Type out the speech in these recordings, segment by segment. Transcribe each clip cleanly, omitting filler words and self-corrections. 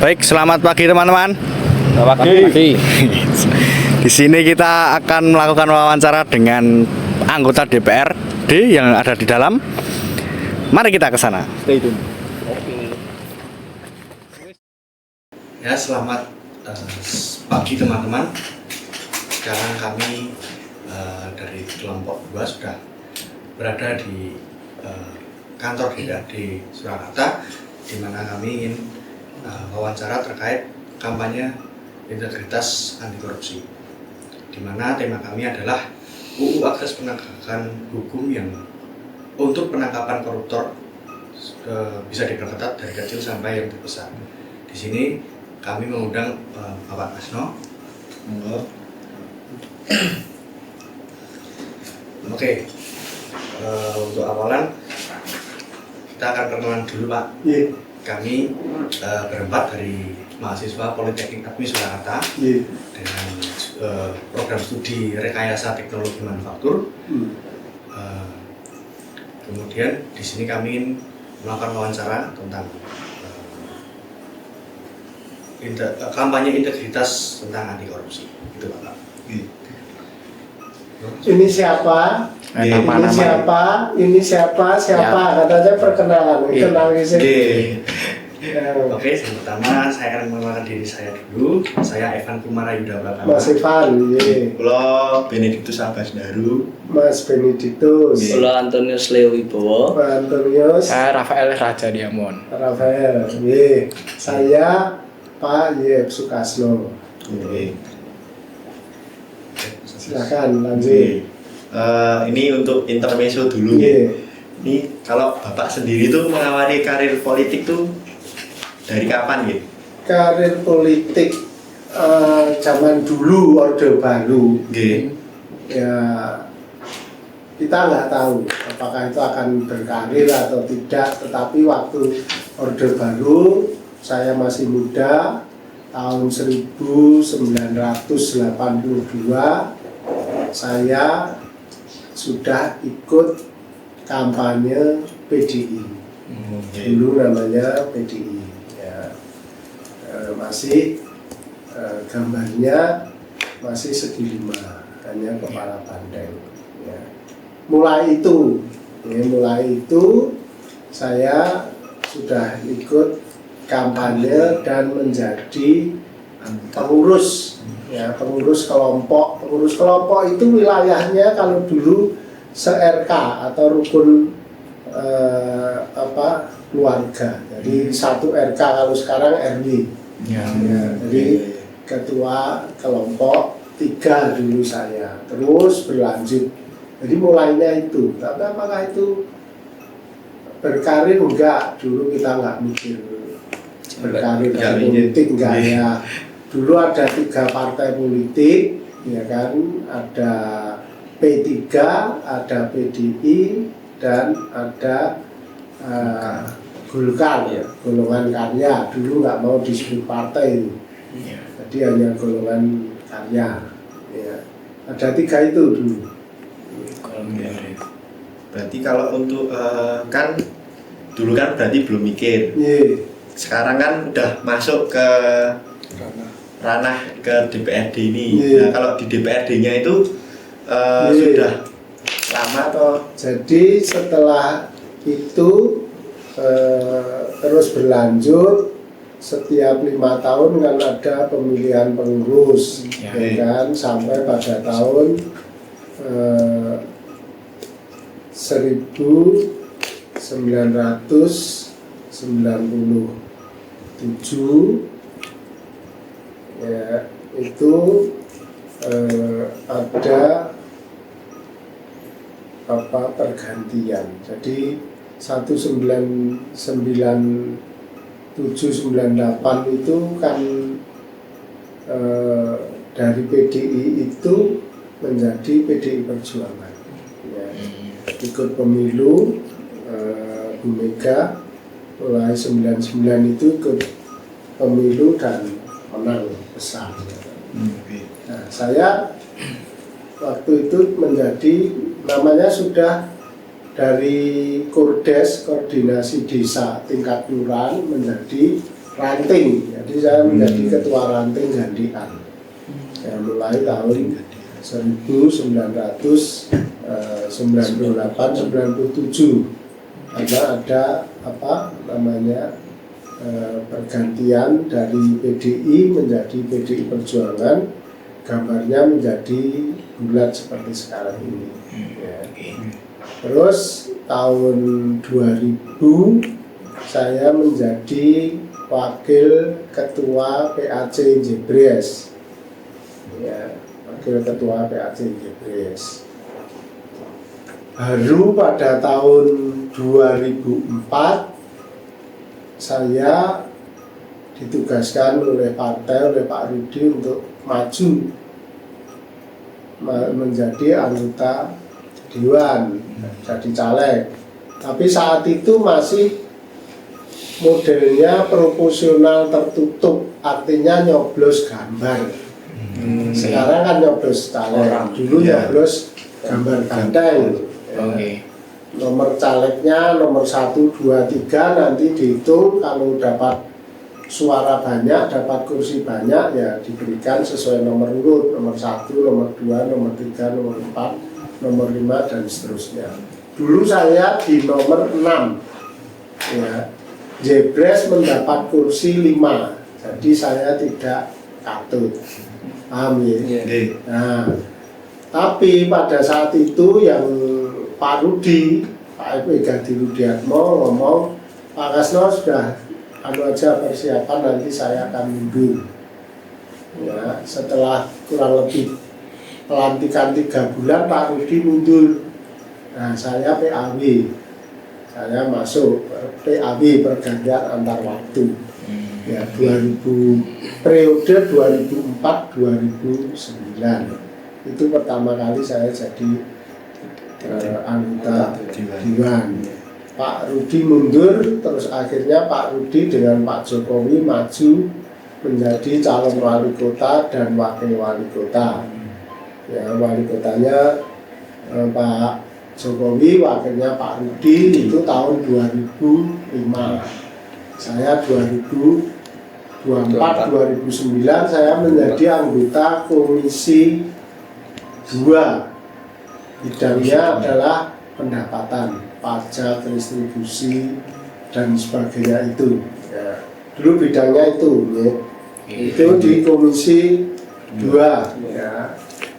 Baik, selamat pagi teman-teman. Selamat pagi. Di sini kita akan melakukan wawancara dengan anggota DPRD yang ada di dalam. Mari kita ke sana. Stay tune. Ya, selamat pagi teman-teman. Sekarang kami dari kelompok 2 sudah berada di kantor DPRD Surakarta, di mana kami ingin wawancara terkait kampanye integritas anti korupsi, di mana tema kami adalah UU Akses Penegakan Hukum yang untuk penangkapan koruptor bisa diperketat dari kecil sampai yang terbesar. Di sini kami mengundang Bapak Kasno. Oke, untuk awalan kita akan perkenalan dulu, Pak. Kami berempat dari mahasiswa Politeknik Agni Surakarta dengan program studi Rekayasa Teknologi Manufaktur. Kemudian di sini kami ingin melakukan wawancara tentang kampanye integritas tentang anti korupsi. Itu, Pak. Ini siapa? Ini siapa? Katanya perkenalan. Kenalin sih. Oke, yang pertama saya akan mengenalkan diri saya dulu. Saya Evan Kumara Yuda Pratama. Mas Ivan, Kulo Benediktus Abbas Daru. Mas Benediktus, Kulo Antonius Leo Wibowo. Pak Antonius, Saya Rafael Raja Diamond. Rafael, saya Pak Yeb Sukasno. Silakan lanjut. Ini untuk intermezzo dulu. Ini kalau Bapak sendiri tuh mengawali karir politik tuh dari kapan gitu? Karir politik zaman dulu Orde Baru. Ya, kita nggak tahu apakah itu akan berkarir atau tidak. Tetapi waktu Orde Baru saya masih muda, tahun 1982 saya sudah ikut kampanye PDI. Dulu namanya PDI. Ya. Masih gambarnya masih segi 5, hanya kepala banteng. Ya. Mulai itu saya sudah ikut kampanye dan menjadi pengurus kelompok. Pengurus kelompok itu wilayahnya kalau dulu se-RK atau rukun keluarga. Jadi satu RK, kalau sekarang RW. Jadi ketua kelompok 3 dulu saya. Terus berlanjut. Jadi mulainya itu. Tapi apakah itu berkarir? Enggak. Dulu kita nggak mikir berkarir dalam politik, enggak ya. Dulu ada 3 partai politik, ya kan, ada P3, ada PDI, dan ada Golkar, ya, golongan karya. Dulu nggak mau disebut partai, jadi hanya golongan karya. Ya. Ada 3 itu dulu. Berarti kalau untuk kan dulu kan berarti belum mikir. Sekarang kan udah masuk ke ranah ke DPRD ini. Nah, kalau di DPRD-nya itu sudah lama atau? Jadi setelah itu terus berlanjut, setiap 5 tahun kan ada pemilihan pengurus, ya kan, sampai pada tahun 1997 ya, itu ada pergantian. Jadi 1997-98 itu kan dari PDI itu menjadi PDI Perjuangan. Ya, ikut pemilu Bu Mega mulai 99 itu ikut pemilu dan menang besar. Nah, saya waktu itu menjadi, namanya sudah dari Kurdes, koordinasi desa tingkat kelurahan, menjadi ranting. Jadi saya menjadi ketua ranting gantian. Ya, mulai tahun 1998-97 karena ada pergantian dari PDI menjadi PDI Perjuangan, gambarnya menjadi bulat seperti sekarang ini. Ya. Terus tahun 2000 saya menjadi wakil ketua PAC Jebres. Ya, wakil ketua PAC Jebres. Baru pada tahun 2004 saya ditugaskan oleh partai, oleh Pak Rudi untuk maju menjadi anggota Dewan, jadi caleg. Tapi saat itu masih modelnya proporsional tertutup, artinya nyoblos gambar. Sekarang kan nyoblos caleg, dulu nyoblos gambar ganteng. Oke. Nomor calegnya nomor 1, 2, 3 nanti dihitung, kalau dapat suara banyak, dapat kursi banyak ya diberikan sesuai nomor urut, nomor 1, nomor 2, nomor 3, nomor 4, nomor 5 dan seterusnya. Dulu saya di nomor 6 ya. Jebres mendapat kursi 5, jadi saya tidak katut. Paham ya? Nah, tapi pada saat itu yang Pak Rudi, Pak Gadi Rudiatmo ngomong, Pak Kasno sudah aja persiapan, nanti saya akan mundur. Ya, setelah kurang lebih pelantikan 3 bulan Pak Rudi mundur. Nah, saya PAW, saya masuk PAW pergantian antar waktu. Ya, 2000 periode 2004-2009 itu pertama kali saya jadi anggota Dewan. Pak Rudi mundur, terus akhirnya Pak Rudi dengan Pak Jokowi maju menjadi calon wali kota dan wakil wali kota. Ya, wali kotanya Pak Jokowi, wakilnya Pak Rudi, itu tahun 2005. Saya 2004-2009 saya menjadi anggota Komisi 2. Bidangnya adalah pendapatan, pajak, distribusi, dan sebagainya itu. Ya. Dulu bidangnya itu, ya. Itu di Komisi 2. Ya.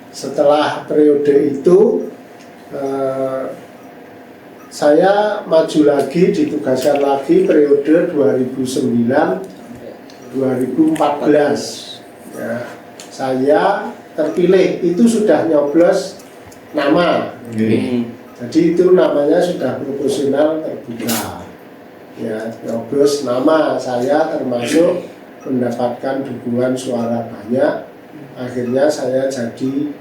Setelah periode itu, saya maju lagi, ditugaskan lagi periode 2009-2014. Ya. Saya terpilih, itu sudah nyoblos nama. Jadi itu namanya sudah proporsional terbuka. Ya, nyoblos nama, saya termasuk mendapatkan dukungan suara banyak. Akhirnya saya jadi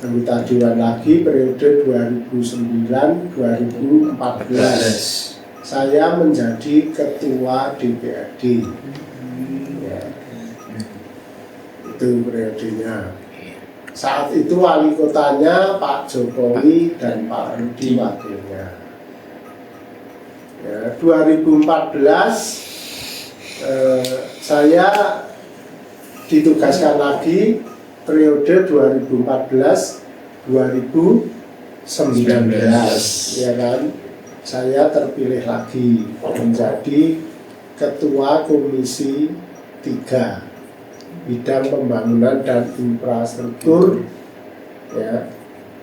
anggota Dewan lagi periode 2009-2014. Saya menjadi ketua DPRD. Ya. Itu periodenya. Saat itu wali kotanya Pak Jokowi dan Pak Rudi wakilnya. Ya, 2014 saya ditugaskan lagi periode 2014-2019, ya kan? Saya terpilih lagi menjadi ketua Komisi 3 bidang pembangunan dan infrastruktur, ya,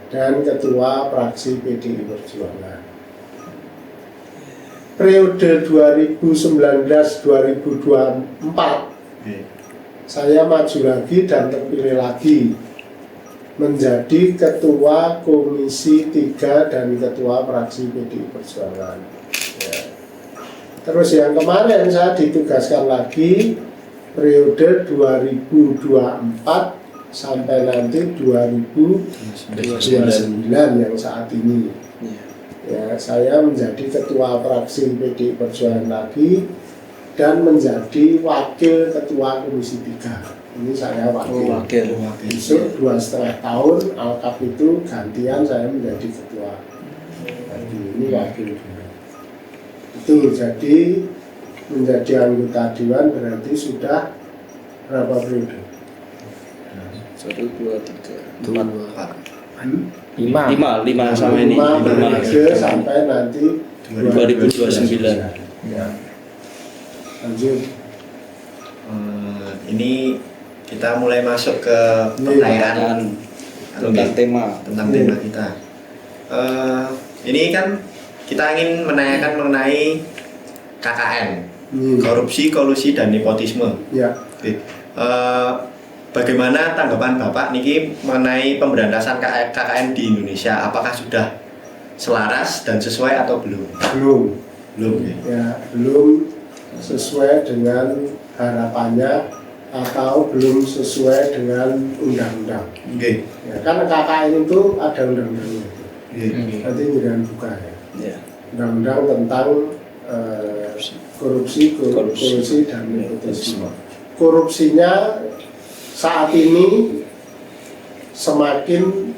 dan ketua fraksi PDI Perjuangan. Periode 2019-2024 saya maju lagi dan terpilih lagi menjadi ketua Komisi 3 dan ketua fraksi PDI Perjuangan. Ya. Terus yang kemarin saya ditugaskan lagi periode 2024 sampai nanti 2029 yang saat ini. Ya, saya menjadi ketua fraksi PDI Perjuangan lagi dan menjadi wakil ketua Komisi 3. Ini saya wakil. Besok 2,5 tahun Alkap itu gantian saya menjadi ketua. Jadi ini wakil. Itu jadi menjadi anggota dewan berarti sudah berapa periode? 1, 2, 3, 4, 5 5 sama ini. 5 5 periode sampai nanti 2029. Ya. Lanjut. Ini kita mulai masuk ke pertanyaan Tentang tema. tentang tema kita. Ini kan kita ingin menanyakan mengenai KKN, korupsi, kolusi, dan nepotisme. Ya. Oke. Bagaimana tanggapan Bapak niki mengenai pemberantasan KKN di Indonesia? Apakah sudah selaras dan sesuai atau belum? Belum. Ya, belum sesuai dengan harapannya atau belum sesuai dengan undang-undang. Oke. Ya, karena KKN itu ada undang-undangnya. Nanti mudah buka ya. Ya. Undang-undang tentang korupsi dan nepotisme. Korupsinya saat ini semakin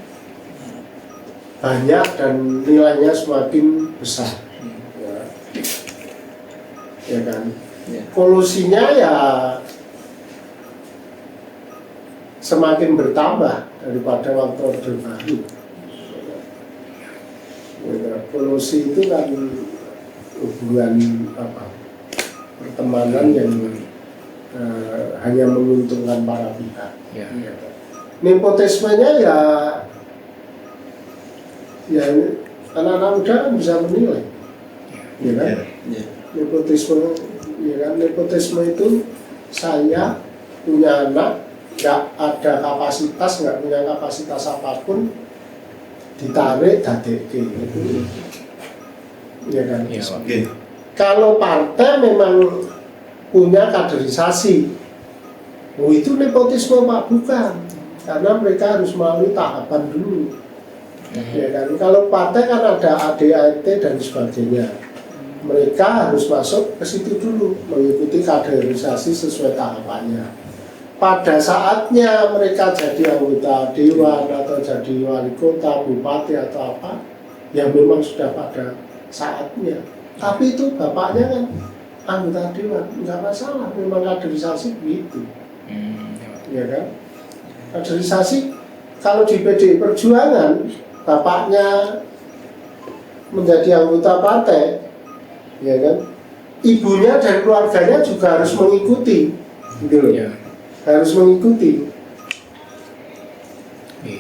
banyak dan nilainya semakin besar. Ya kan? Ya. Kolusinya ya semakin bertambah daripada waktu Orde Baru. Kolusi itu kan hubungan pertemanan yang hanya menguntungkan para pihak. Ya. Nepotismenya ya anak-anak muda kan bisa menilai, ya kan? Ya. Nepotisme, ya kan? Nepotisme itu saya punya anak nggak ada kapasitas, nggak punya kapasitas apapun, ditarik dadeke, ya kan? Iya, Pak. Oke. Kalau partai memang punya kaderisasi, itu nepotisme Pak, bukan, karena mereka harus melalui tahapan dulu, ya kan? Kalau partai kan ada ADART dan sebagainya, mereka harus masuk ke situ dulu, mengikuti kaderisasi sesuai tahapannya. Pada saatnya mereka jadi anggota dewan atau jadi wali kota, bupati atau apa, yang memang sudah pada saatnya. Tapi itu bapaknya kan anggota dewan, nggak masalah, memang kaderisasi begitu, ya kan? Kaderisasi kalau di PDI Perjuangan bapaknya menjadi anggota partai, ya kan? Ibunya dan keluarganya juga harus mengikuti, gitu loh. Ya. Harus mengikuti.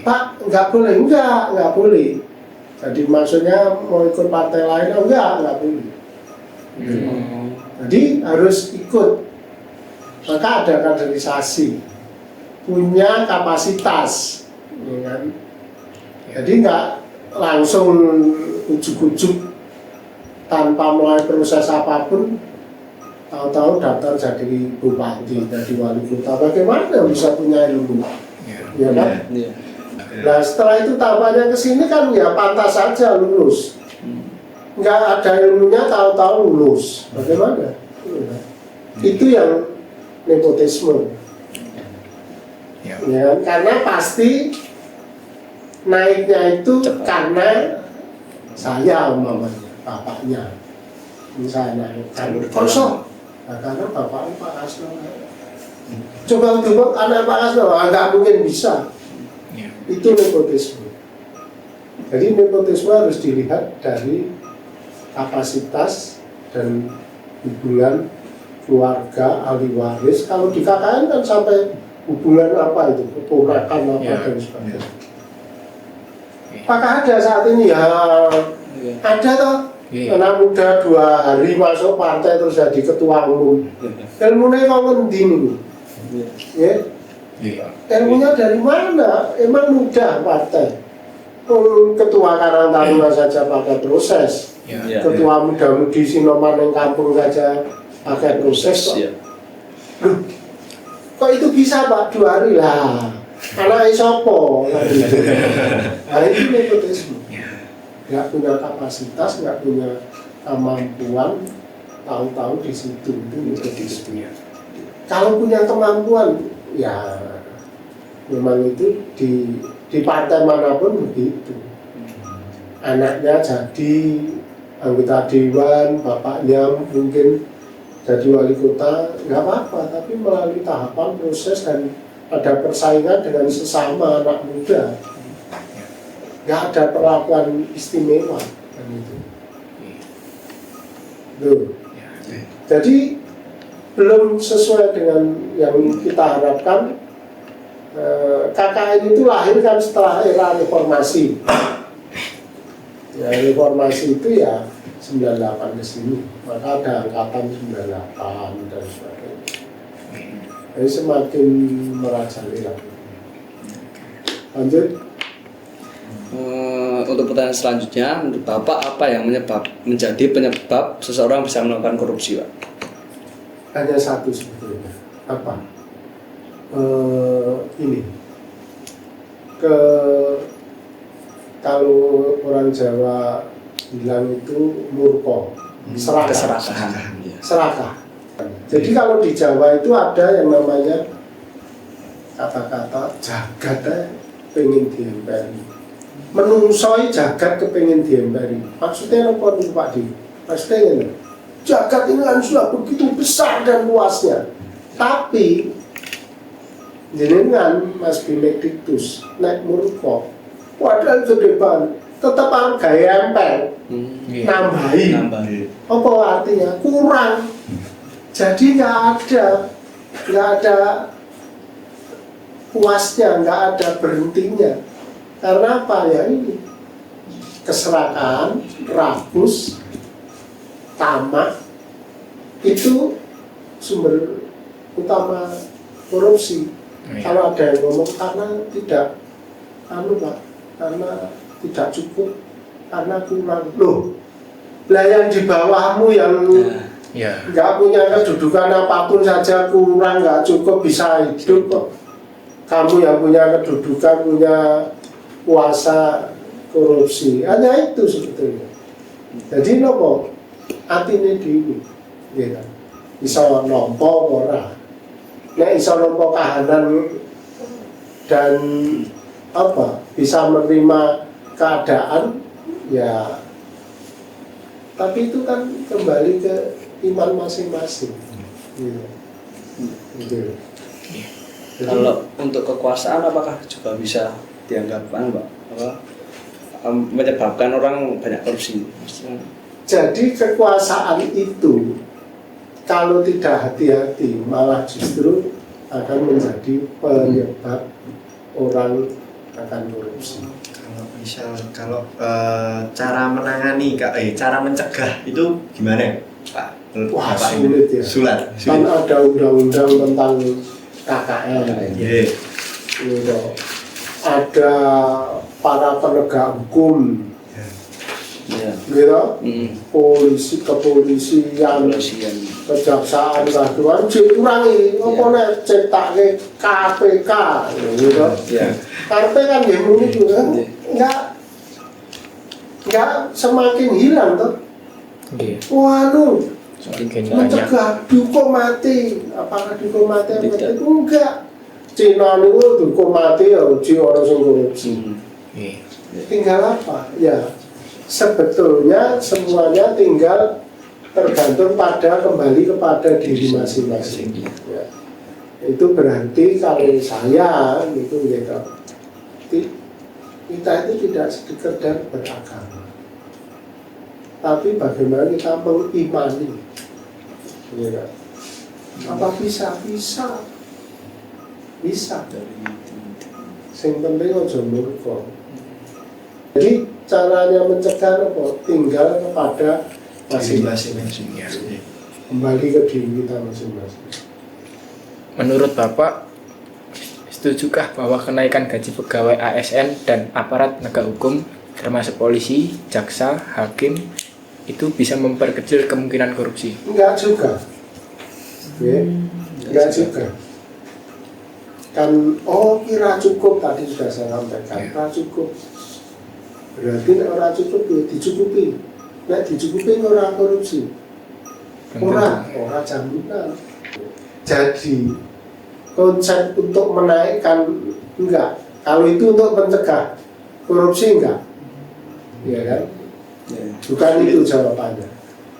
Pak, nggak boleh. Jadi maksudnya mau ikut partai lain, nggak boleh. Jadi harus ikut. Maka ada kaderisasi, punya kapasitas, ya kan? Jadi nggak langsung ujuk-ujuk tanpa mulai proses apapun, tahu-tahu daftar jadi bupati, jadi wali kota. Bagaimana bisa punya ilmu? Ya kan? Ya. Nah setelah itu tahapannya ke sini kan ya pantas saja lulus. Nggak ada ilmunya tahu-tahu lulus. Bagaimana? Itu yang nepotisme. Ya, karena pasti naiknya itu karena saya umpamanya, bapaknya. Misalnya naik kosong. Nah, karena bapaknya Pak Kasno. Coba untuk anak Pak Kasno, nggak mungkin bisa. Itu nepotisme. Jadi nepotisme harus dilihat dari kapasitas dan hubungan keluarga, ahli waris. Kalau di KKN kan sampai hubungan apa itu, keponakan apa dan sebagainya. Apakah ada saat ini? Ya ada toh. Anak muda 2 hari masuk partai terus jadi ketua umum. Ilmunya kok ngendi niku? Ya. Ilmunya dari mana? Emang mudah partai. Ketua Karang Taruna saja pakai proses. Ketua muda-mudi Sinoman yang kampung saja pakai proses kok. Kok itu bisa Pak 2 hari lah? Anak sopo. Nah itu nepotisme. Nggak punya kapasitas, nggak punya kemampuan, tahu-tahu di situ itu nepotisme. Kalau punya kemampuan, ya memang itu di partai manapun begitu. Anaknya jadi anggota dewan, bapaknya mungkin jadi wali kota nggak apa-apa, tapi melalui tahapan proses dan ada persaingan dengan sesama anak muda, nggak ada perlakuan istimewa kan itu. Tuh. Jadi belum sesuai dengan yang kita harapkan. KKN itu lahir kan setelah era reformasi. Ya, reformasi itu ya 98 ke sini, maka ada angkatan 98 dan sebagainya. Jadi semakin merajalela. Lanjut. Untuk pertanyaan selanjutnya, menurut Bapak apa yang menjadi penyebab seseorang bisa melakukan korupsi, Pak? Hanya satu sebetulnya. Apa? Ini. Kalau orang Jawa bilang itu murko, serakah. Serakah. Jadi kalau di Jawa itu ada yang namanya kata-kata jagat pengen diemperi. Menungsoi jagat kepengen diemperi. Maksudnya apa nih Pak Di? Maksudnya ini, jagat ini kan sudah begitu besar dan luasnya. Tapi jenengan Mas Benediktus naik murko, padahal gede banget, tetap gaya empel, nambahi. Apa artinya? Kurang. Jadi nggak ada puasnya, nggak ada berhentinya. Karena apa ya ini? Keserakahan, rakus, tamak itu sumber utama korupsi. Kalau ada yang ngomong karena tidak karena tidak cukup, karena kurang. Loh, lah yang di bawahmu yang nggak punya kedudukan apapun saja kurang, nggak cukup bisa hidup kok. Kamu yang punya kedudukan, punya kuasa korupsi, hanya itu sebetulnya. Jadi nopo atine dhewe, gitu. Bisa nompo ora. Nek iso nompo kahanan dan bisa menerima keadaan ya, tapi itu kan kembali ke iman masing-masing gitu. Gitu. Kalau untuk kekuasaan apakah juga bisa dianggap menyebabkan orang banyak korupsi? Jadi kekuasaan itu kalau tidak hati-hati malah justru akan menjadi penyebab orang akan korupsi. Kalau cara menangani, cara mencegah itu gimana, Pak? Wah, sulit ya. Sulit. Kan ada undang-undang tentang KKN. Gitu. Ada para penegak hukum. Gitu. Polisi, kepolisian, kejaksaan, kehakiman dikurangi. Apa nek cetake KPK gitu. KPK kan ya muni juga enggak semakin hilang tuh. Waduh, mencegah dihukum mati. Apakah dihukum mati? Enggak. Cina itu dihukum mati ya uji orang yang korupsi. Tinggal apa? Ya sebetulnya semuanya tinggal tergantung kembali kepada diri masing-masing. Ya. Itu berarti kalau saya gitu, kita itu tidak sekedar beragama, tapi bagaimana kita mengimani. Ya. Apa bisa? Yang penting ojo murko. Jadi caranya mencegah apa? Tinggal kepada masing-masing. Kembali ke diri kita masing-masing. Menurut Bapak, setujukah bahwa kenaikan gaji pegawai ASN dan aparat penegak hukum termasuk polisi, jaksa, hakim itu bisa memperkecil kemungkinan korupsi? Enggak juga. Enggak juga. Kan kira cukup, tadi sudah saya sampaikan, kira cukup. Berarti orang cukup ya dicukupi. Nek dicukupi orang korupsi. Orang jaminan. Jadi konsep untuk menaikkan enggak. Kalau itu untuk mencegah korupsi enggak. Iya kan? Bukan itu jawabannya.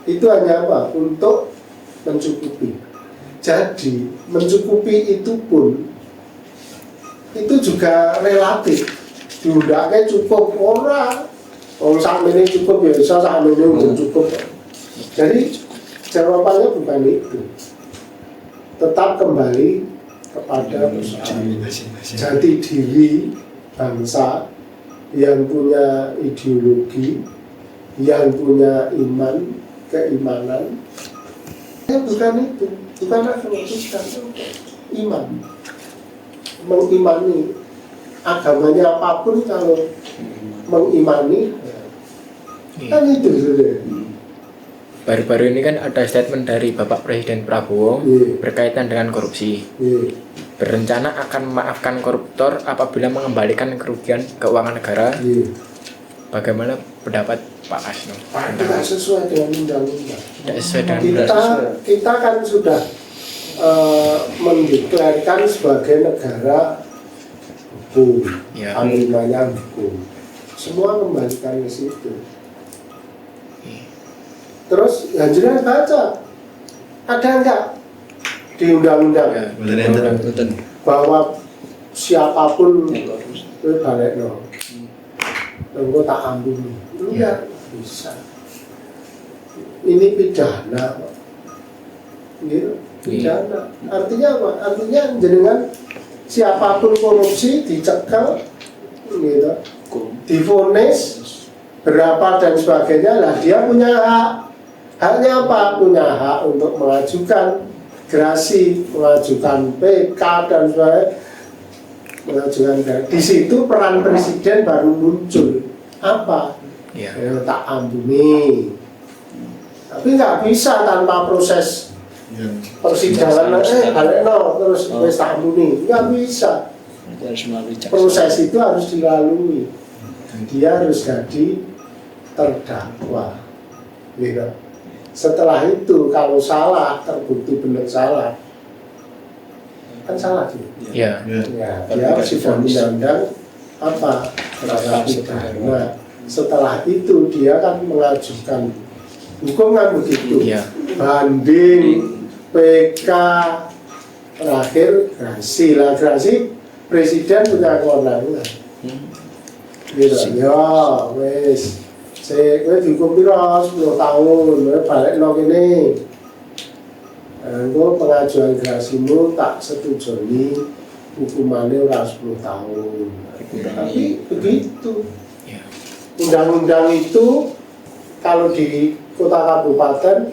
Itu hanya apa? Untuk mencukupi. Jadi mencukupi itu pun itu juga relatif. Diundangnya cukup orang, kalau saat ini cukup ya bisa saat ini udah cukup. Jadi jawabannya bukan itu. Tetap kembali kepada persoalan jati diri bangsa yang punya ideologi, yang punya iman, keimanan. Ya bukan itu, bukan agnostik, iman. Mengimani agamanya apapun, kalau mengimani kan itu sudah. Baru-baru ini kan ada statement dari Bapak Presiden Prabowo berkaitan dengan korupsi. Berencana akan memaafkan koruptor apabila mengembalikan kerugian keuangan negara. Bagaimana pendapat Pak Asno? Tidak sesuai dengan undang-undang. Tidak sesuai dengan kita kan sudah mendeklarasikan sebagai negara hukum, panglimanya hukum. Semua kembalikan ke situ. Terus yang jelas baca, ada enggak di undang-undang bahwa siapapun itu balik no, engkau tak ampuni, enggak bisa. Ini pidana, gitu. Pidana. Artinya apa? Artinya jenengan siapapun korupsi dicekal, gitu, divonis berapa dan sebagainya lah, dia punya hak. Haknya apa? Punya hak untuk mengajukan gerasi, mengajukan PK dan sebagainya, mengajukan gerasi. Di situ peran presiden baru muncul. Apa? Ya, tak ampuni. Tapi nggak bisa tanpa proses persidangan. Balik no, terus wes tak ampuni. Nggak bisa. Proses itu harus dilalui. Dia harus jadi terdakwa. Gitu. Setelah itu kalau salah, terbukti benar salah, kan salah gitu. Ya. Dia harus undang-undang apa? Terhadap pidana. Setelah itu dia kan mengajukan hukum kan begitu. Banding, PK, terakhir gerasi. Lah gerasi presiden punya kewenangan. Gitu. Ya, wes. Saya dihukum pira 10 tahun, balik no kene. Engko pengajuan gerasimu tak setujui hukumannya ora 10 tahun. Tapi begitu. Undang-undang itu kalau di kota kabupaten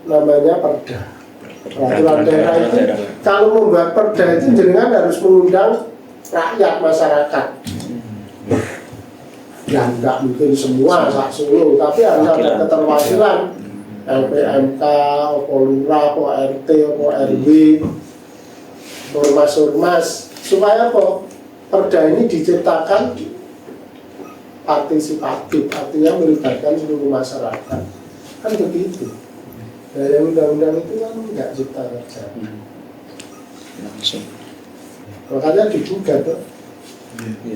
namanya perda. Peraturan daerah itu kalau membuat perda itu jenengan harus mengundang rakyat masyarakat. Ya enggak mungkin semua sak Solo, tapi harus ada keterwakilan LPMK, Lurah, RT, RW, ormas-ormas, supaya apa? Perda ini diciptakan partisipatif, artinya melibatkan seluruh masyarakat. Kan begitu. Nah, yang undang-undang itu kan enggak cipta kerja. Makanya digugat tuh.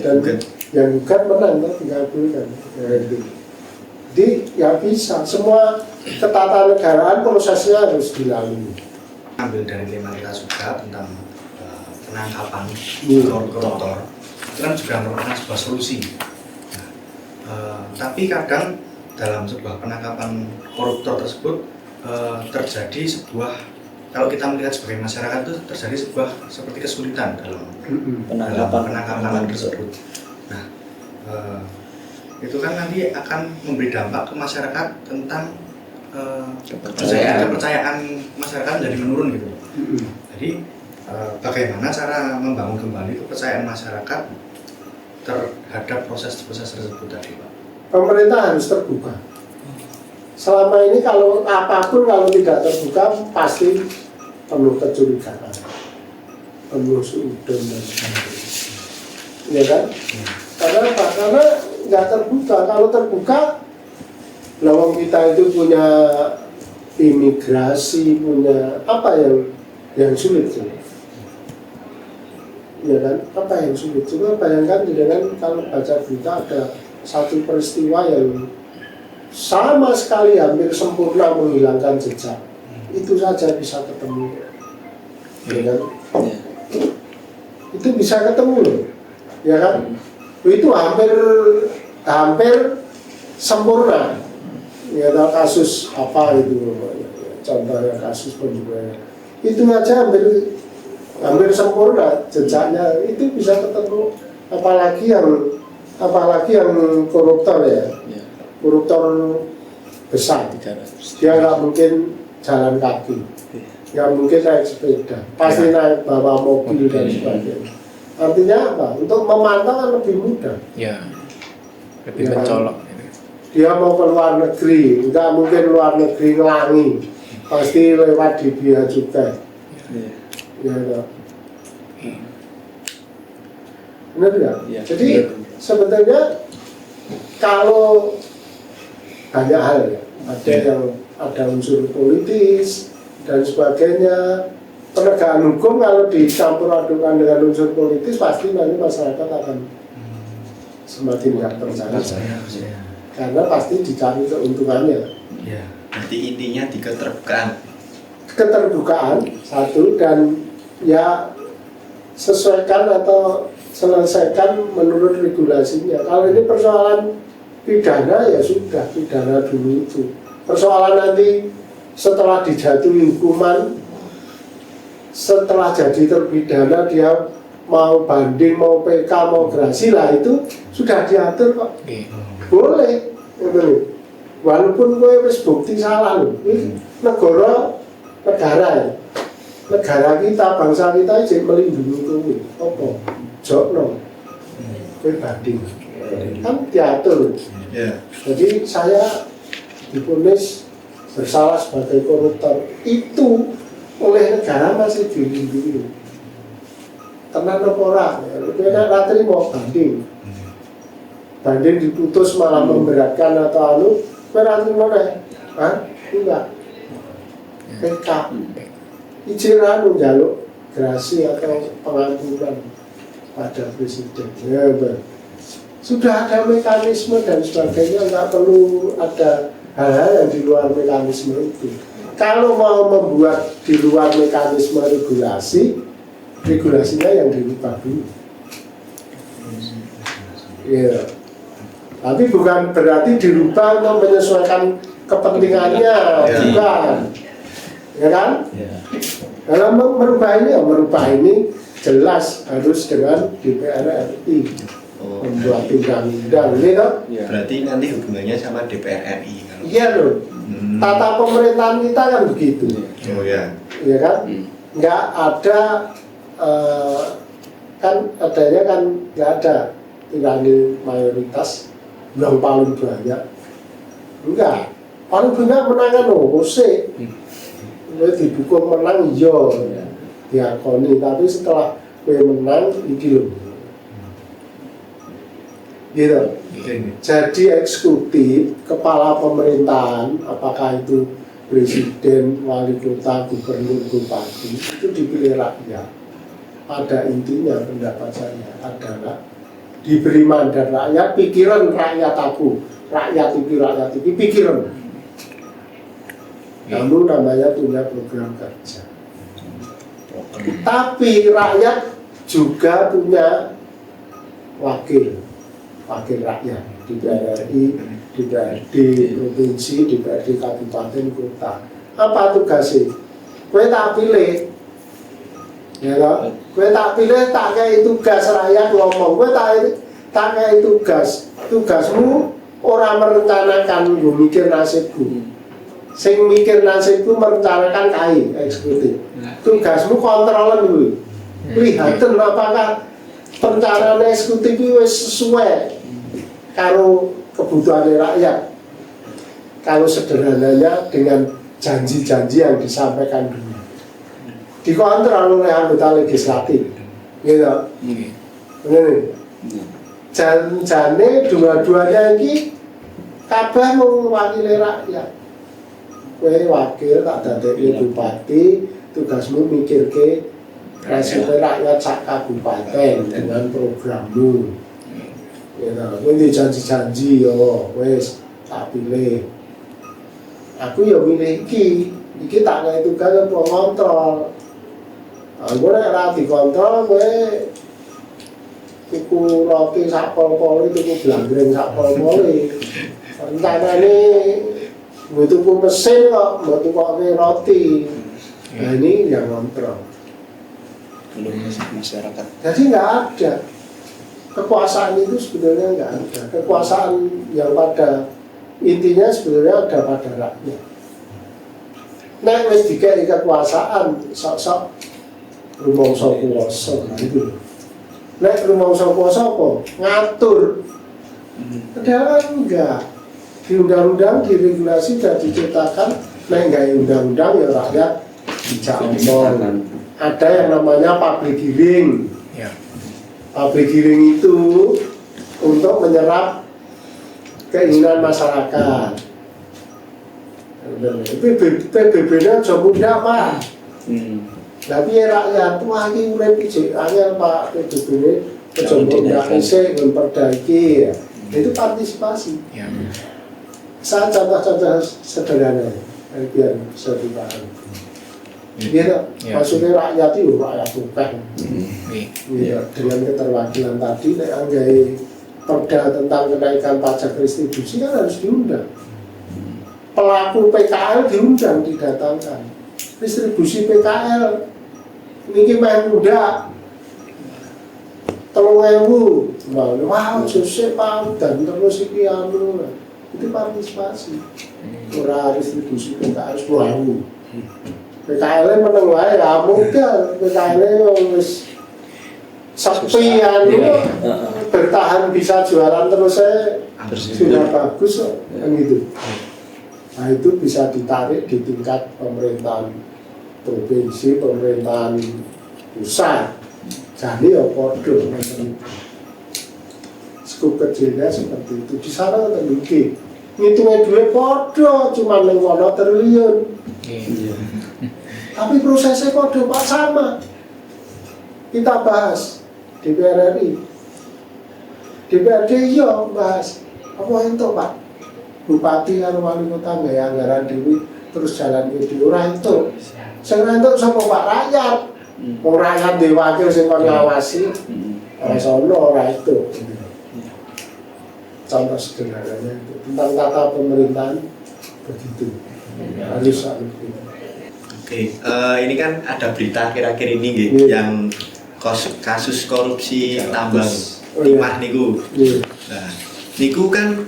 Dan yang gugat menang kan dikabulkan. Jadi ya bisa, semua ketatanegaraan prosesnya harus dilalui. Ambil dari tema kita juga tentang penangkapan koruptor, itu kan juga merupakan sebuah solusi. Tapi kadang dalam sebuah penangkapan koruptor tersebut terjadi sebuah, kalau kita melihat sebagai masyarakat itu terjadi sebuah seperti kesulitan dalam penangkapan tersebut. Nah, itu kan nanti akan memberi dampak ke masyarakat tentang kepercayaan masyarakat jadi menurun gitu. Jadi bagaimana cara membangun kembali kepercayaan masyarakat terhadap proses-proses tersebut tadi, Pak? Pemerintah harus terbuka. Selama ini kalau apapun kalau tidak terbuka pasti penuh kecurigaan, penuh suudon dan sebagainya. Ya kan? Karena apa? Karena nggak terbuka. Kalau terbuka, lawang kita itu punya imigrasi, punya apa yang sulit sih? Ya kan? Apa yang sulit? Coba bayangkan dengan kalau baca berita ada satu peristiwa yang sama sekali hampir sempurna menghilangkan jejak itu saja bisa ketemu, ya kan? Ya. Itu bisa ketemu loh, ya kan? Itu hampir sempurna. Ya kasus apa itu, contohnya kasus pembunuhan, itu aja hampir sempurna jejaknya, itu bisa ketemu. Apalagi yang koruptor ya, koruptor besar, dia nggak mungkin jalan kaki, nggak mungkin naik sepeda, pasti naik bawa mobil dan sebagainya. Artinya apa? Untuk memantau kan lebih mudah. Ya, lebih Ya, mencolok. dia mau ke luar negeri, nggak mungkin luar negeri ngelangi, pasti lewat di Bia juga. Ya. Benar nggak? Ya. Jadi sebetulnya kalau banyak hal ya, ada yang ada unsur politis dan sebagainya. Penegakan hukum kalau dicampur adukan dengan unsur politis, pasti nanti masyarakat akan semakin nggak percaya. Karena pasti dicari keuntungannya. Ya. Nanti intinya di Keterbukaan satu, dan ya sesuaikan atau selesaikan menurut regulasinya. Kalau ini persoalan pidana ya sudah, pidana dulu itu. Persoalan nanti setelah dijatuhi hukuman, setelah jadi terpidana dia mau banding, mau PK, mau gerasi, lah itu sudah diatur kok. Boleh, gitu. Walaupun gue wis bukti salah loh. Ini negara kita, bangsa kita jadi melindungi gue. Apa? Jokno. Gue banding. Kan diatur. Ya. Jadi saya divonis bersalah sebagai koruptor itu oleh negara masih dilindungi. Tenan apa ora? Nek ra trimo banding diputus malah memberatkan atau kowe ra trimo nek. Enggak. PK. Izin njaluk gerasi atau pengampunan pada presiden. Ya, sudah ada mekanisme dan sebagainya, nggak perlu ada hal-hal yang di luar mekanisme itu. Kalau mau membuat di luar mekanisme regulasinya yang dirubah dulu. Ya. Tapi bukan berarti dirubah untuk menyesuaikan kepentingannya, bukan. Ya kan? Dalam merubah ini jelas harus dengan DPR RI. Membuat undang-undang, gitu. Berarti nanti hubungannya sama DPR RI kalau. Iya loh. Tata pemerintahan kita kan begitu. Oh ya. Iya kan? Nggak ada kan adanya kan nggak ada tirani mayoritas yang paling banyak. Enggak. Paling banyak menangan sih. Kowe didukung menang yo diakoni, tapi setelah kowe menang iki lho. Gitu. Jadi eksekutif, kepala pemerintahan, apakah itu presiden, wali kota, gubernur, bupati, itu dipilih rakyat. Pada intinya pendapat saya adalah diberi mandat rakyat, pikiran rakyat aku, rakyat itu pikiran. Kamu namanya punya program kerja. Tapi rakyat juga punya wakil rakyat, DPR RI, DPRD provinsi, DPRD kabupaten kota. Apa tugasnya? Kowe tak pilih, ya loh. Kowe tak pilih, tak kayak tugas rakyat ngomong. Kowe tak kayak tugasmu orang merencanakan, gue mikir nasibku. Sing mikir nasibku merencanakan KAI eksekutif. Tugasmu kontrolan dulu. Lihatin apakah perencanaan eksekutif itu sesuai karo kebutuhan rakyat. Kalau sederhananya dengan janji-janji yang disampaikan dulu, dikontrol oleh anggota legislatif, gitu. Ini janjane dua-duanya ini kabeh mewakili rakyat. Kowe wakil tak dadekne bupati, tugasmu mikirke nasib rakyat sak kabupaten dengan programmu. Ya, kowe janji-janji yo, wes tak pilih. Aku ya milih iki, iki tak ngene tugas apa kontrol. Gue nek ra dikontrol gue tuku roti sak pol-pol tuku blangreng sak pol-pol. Rencanane gue tuku mesin kok mbok tukoke roti. Nah ini yang kontrol. Belum masyarakat. Jadi nggak ada kekuasaan itu sebetulnya nggak ada. Kekuasaan yang pada intinya sebetulnya ada pada rakyat. Nek wis dikai kekuasaan sok-sok rumangsa kuwasa gitu. Nek rumangsa kuwasa apa? Ngatur. Padahal enggak. Di undang-undang, di regulasi sudah diciptakan, nek gawe undang-undang ya rakyat dijak omong. Ada yang namanya public hearing. Ya. Public hearing itu untuk menyerap keinginan masyarakat. PBB-nya aja mudah Pak. Tapi rakyat wah iki urip iki angel Pak PBB-ne aja mudah isih memperbaiki. Itu partisipasi. Ya. Saya contoh-contoh sederhana biar bisa dipahami. Gitu, maksudnya rakyat itu rakyat bukan. Gitu, dengan keterwakilan tadi, nek anggai perda tentang kenaikan pajak restitusi kan harus diundang. Pelaku PKL diundang, didatangkan. Distribusi PKL ini main muda 3.000, wow, sosial Pak dan terus iki anu itu partisipasi. Ora distribusi PKL 10.000. PKL meneng wae ya mungkin PKL wis sepi anu bertahan bisa jualan terus saya sudah bagus kok kan gitu. Nah itu bisa ditarik di tingkat pemerintahan provinsi, pemerintahan pusat. Jadi ya podo skup kecilnya seperti itu. Di sana terbukti ngitungnya duit podo cuma ning kono triliun. Tapi prosesnya podo Pak sama. Kita bahas DPR RI. DPRD iya bahas. Apa itu Pak? Bupati karo wali kota nggak anggaran dewi terus jalan ke ora itu. Sing entuk sapa Pak rakyat. Wong rakyat dhewe wakil sing kon ngawasi. Ora sono ora itu. Contoh sederhananya itu tentang tata pemerintahan begitu. Harus seperti itu. Oke, ini kan ada berita akhir-akhir ini nggih yang kasus korupsi tambang timah niku. Nah, niku kan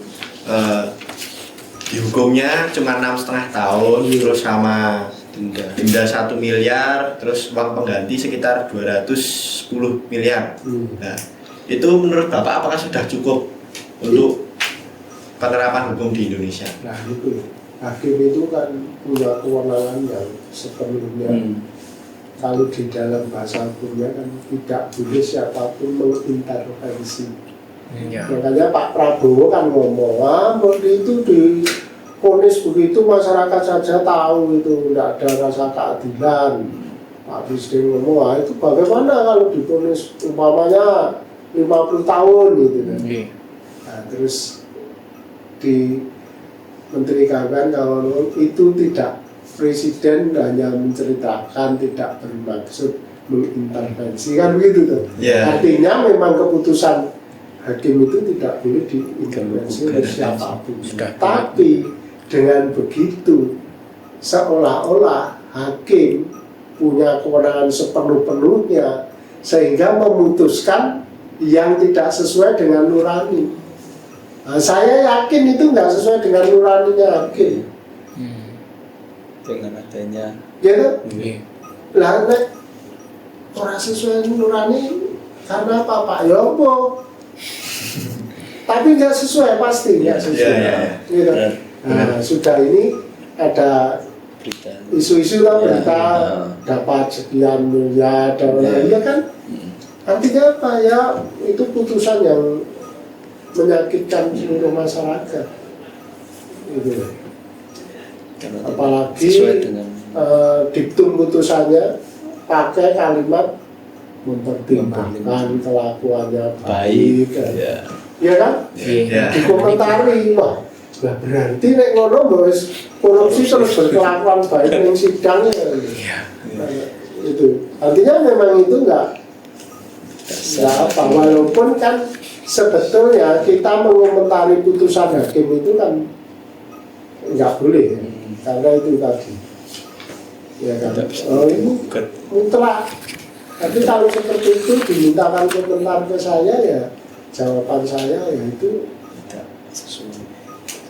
dihukumnya cuma 6,5 tahun terus sama denda 1 miliar terus uang pengganti sekitar 210 miliar. Nah, itu menurut Bapak apakah sudah cukup untuk penerapan hukum di Indonesia? Nah itu hakim itu kan punya kewenangan yang sepenuhnya kalau di dalam bahasa hukumnya kan tidak boleh siapapun mengintervensi. Makanya Pak Prabowo kan ngomong, itu diponis begitu masyarakat saja tahu itu tidak ada rasa keadilan. Pak Presiden ngomong, itu bagaimana kalau diponis umpamanya 50 tahun gitu kan. Nah, terus di Menteri KPN kalau itu tidak, Presiden hanya menceritakan tidak bermaksud mengintervensi kan begitu tuh. Artinya memang keputusan hakim itu tidak boleh diintervensi oleh siapapun. Tapi dengan begitu seolah-olah hakim punya kewenangan sepenuh-penuhnya sehingga memutuskan yang tidak sesuai dengan nurani. Nah, saya yakin itu nggak sesuai dengan nuraninya hakim. Dengan adanya. Gitu? Lah nek ora sesuai nurani karena apa Pak? Ya apa? Tapi nggak sesuai pasti nggak sesuai. Gitu. Nah, sudah ini ada Berita. Isu-isu lah berita dapat sekian miliar dolar, ya kan? Artinya apa ya? Itu putusan yang menyakitkan seluruh masyarakat. Gitu. Apalagi diktum putusannya pakai kalimat mempertimbangkan kelakuannya baik, ya kan? Dikomentari, wah Nah berarti nek ngono bos korupsi terus berkelakuan baik yang sidang ya. Itu artinya memang itu enggak apa, walaupun kan sebetulnya kita mengomentari putusan hakim itu kan nggak boleh ya, karena itu tadi ya kan, itu mutlak. Tapi kalau seperti itu dimintakan komentar ke saya ya jawaban saya ya itu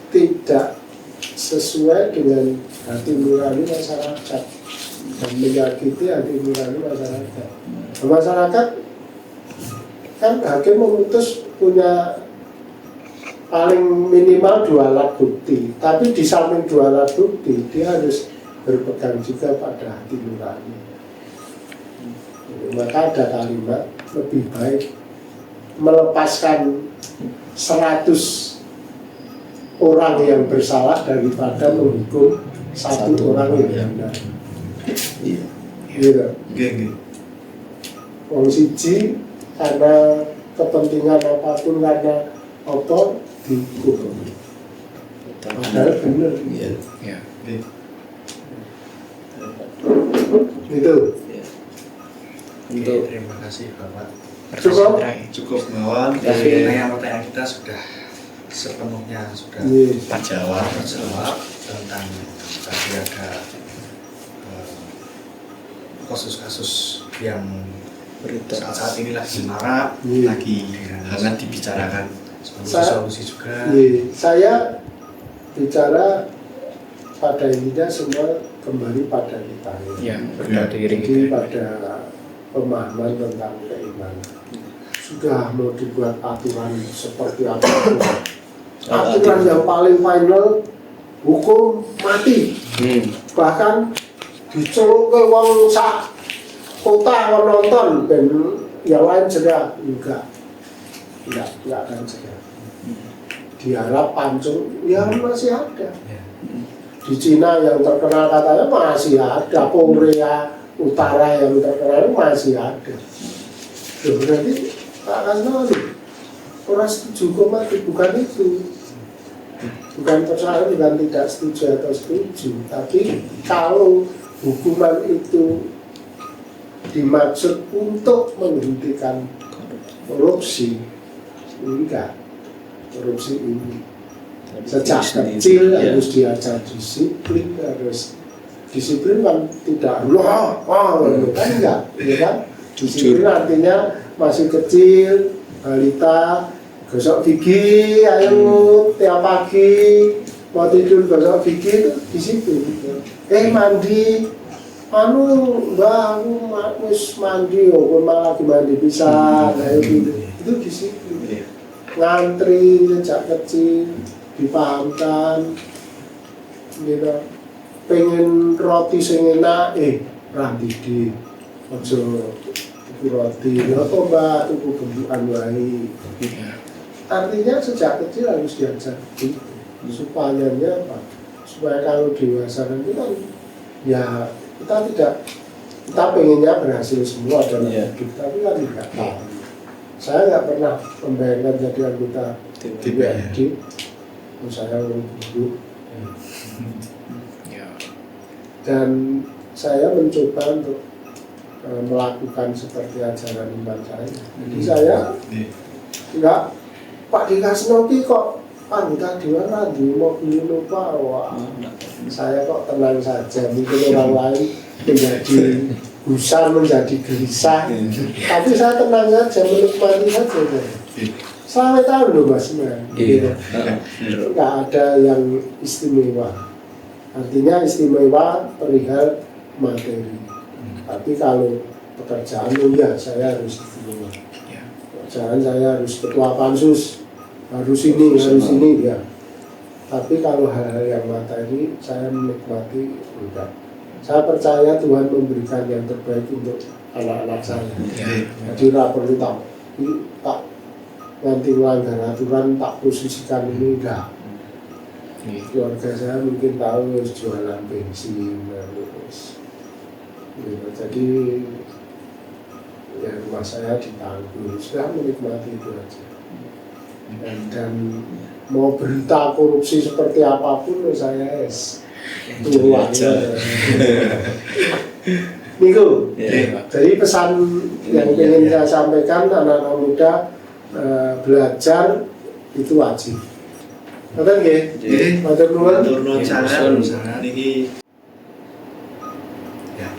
tidak sesuai dengan hati nurani masyarakat dan menyakiti hati nurani masyarakat. Masyarakat kan hakim memutus punya paling minimal 2 alat bukti, tapi di samping 2 alat bukti dia harus berpegang juga pada hati nurani. Maka ada kalimat lebih baik melepaskan 100 orang yang bersalah daripada menghukum 1 orang yang benar. Iya. Gitu. Wong siji karena kepentingan apapun, karena apa dihukum. Padahal benar. Iya. Itu. Untuk terima kasih Bapak. Cukup Mawan. Pertanyaan kita sudah sepenuhnya sudah terjawab tentang tadi ada kasus-kasus yang saat ini lagi marak, Lagi hangat dibicarakan. Solusi juga. Saya bicara pada intinya semua kembali pada kita Ya, pada diri jadi kita. pada pemahaman tentang keimanan. Sudah mau dibuat aturan seperti apa pun, aturan yang paling final hukum mati, bahkan diceluk ke wong sak kota nonton dan yang lain juga enggak akan segera. Diharap pancung ya masih ada. Di Cina yang terkenal katanya masih ada, Korea Utara yang terkenal masih ada. Berarti Pak Kasnoni orang setuju kok mati, bukan itu. Bukan persoalan bukan tidak setuju atau setuju, tapi kalau hukuman itu dimaksud untuk menghentikan korupsi, enggak. Korupsi ini sejak kecil harus diajar disiplin, harus disiplin kan tidak kan enggak, ya kan? Disiplin artinya masih kecil, balita, gosok gigi, ayo tiap pagi mau tidur gosok gigi itu disiplin. Mandi, mbak aku wis mandi, malah lagi mandi bisa, itu disiplin. Ngantri sejak kecil, dipahamkan, gitu. Pengen roti sing enak, randi di ojo tuku roti, apa mbak tuku gembukan wae. Artinya sejak kecil harus diajar gitu. Supaya apa? Supaya kalau dewasa nanti kan ya kita pengennya berhasil semua dalam hidup, tapi kan tidak tahu. Saya nggak pernah membayangkan jadi anggota DPRD. Saya orang guru. Dan saya mencoba untuk melakukan seperti ajaran iman saya. Jadi saya nggak, Pak Dikasnoki kok anggota Dewan Radio mau beli lupa, saya kok tenang saja. Mungkin orang lain menjadi gusar, menjadi gelisah, tapi saya tenang saja, menikmati saja. Selama tahun loh Mas, nggak ada yang istimewa. Artinya istimewa perihal materi. Tapi kalau pekerjaan, ya saya harus istimewa. Pekerjaan saya harus ketua pansus, harus ini ya. Tapi kalau hal-hal yang materi, saya menikmati enggak. Saya percaya Tuhan memberikan yang terbaik untuk anak-anak saya. Jadi tidak perlu tak nanti melanggar aturan, tak posisikan ini enggak. Keluarga saya mungkin tahu harus jualan bensin, terus. Jadi ya rumah saya ditanggung, sudah menikmati itu aja. Dan mau berita korupsi seperti apapun saya tunggu aja. Niku, jadi pesan yang ingin saya sampaikan anak-anak muda belajar itu wajib. Betul nggih? Matur nuwun sangat niki. Ya,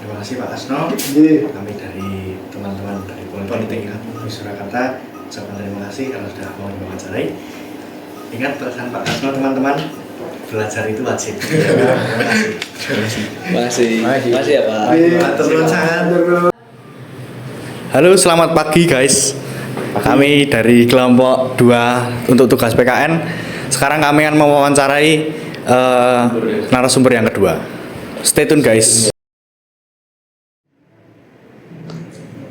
terima kasih Pak Kasno. Nggih. Kami dari teman-teman dari Politeknik Akademi Surakarta ucapkan terima kasih karena sudah mau diwawancarai. Ingat pesan Pak Kasno teman-teman, belajar itu wajib. Terima kasih. Masih ya Pak. Matur nuwun sangat. Halo, selamat pagi guys. Kami dari kelompok 2 untuk tugas PKN. Sekarang kami akan mewawancarai narasumber yang kedua. Stay tune guys.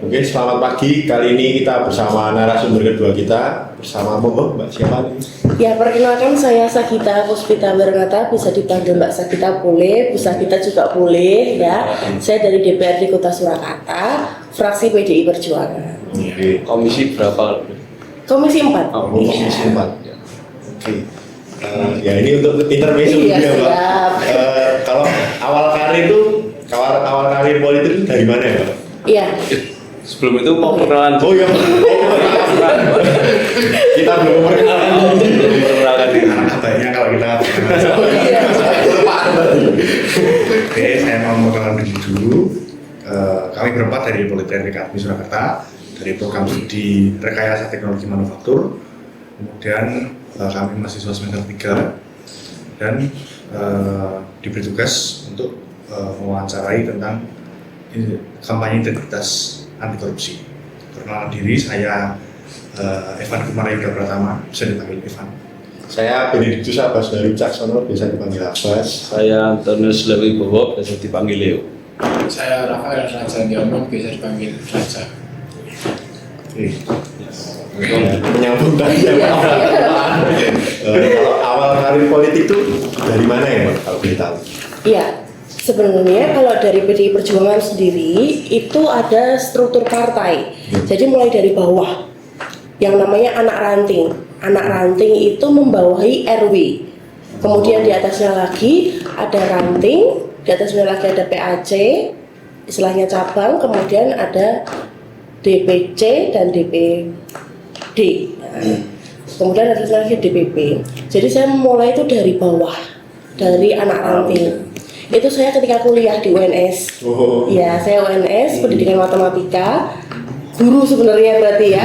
Oke, selamat pagi. Kali ini kita bersama narasumber kedua kita bersama Mbak siapa nih? Ya, perkenalkan saya Sagita Puspita Baranata, bisa dipanggil Mbak Sagita boleh, Bu Sagita juga boleh ya. Saya dari DPRD Kota Surakarta, fraksi PDI Perjuangan. Oke. Komisi berapa? Komisi 4. Komisi 4. Oke. Ya ini untuk intermezzo Iya, ya, Mbak. siap. Kalau awal karir politik itu dari mana ya, Pak? Iya. Sebelum itu mau perkenalan. Oh ya, kita belum perkenalkan nih. Karena banyak kalau kita Iya. Oke, saya mau memperkenalkan diri dulu. Kami berempat dari Politeknik Akademi Surakarta dari program studi Rekayasa Teknologi Manufaktur. Kemudian kami mahasiswa semester 3 dan diberi tugas untuk mewawancarai tentang kampanye integritas anti korupsi. Perkenalan diri, saya Evan Kumara Yuda Pratama, bisa dipanggil Evan. Saya Benediktus Abbas dari Caksono, biasa dipanggil Abbas. Saya Antonius Lewi Bowo, biasa dipanggil Leo. Saya Rafael Raja Diamond, bisa dipanggil Raja. Menyambung tadi ya Pak. Kalau awal karir politik itu dari mana ya Pak, kalau boleh tahu? Iya. Sebenarnya kalau dari PDI Perjuangan sendiri itu ada struktur partai. Jadi mulai dari bawah yang namanya anak ranting. Anak ranting itu membawahi RW. Kemudian di atasnya lagi ada ranting, di atasnya lagi ada PAC, istilahnya cabang, kemudian ada DPC dan DPD. Kemudian ada lagi DPP. Jadi saya mulai itu dari bawah, dari anak ranting. Itu saya ketika kuliah di UNS. Ya, saya UNS pendidikan matematika. Guru sebenarnya berarti ya.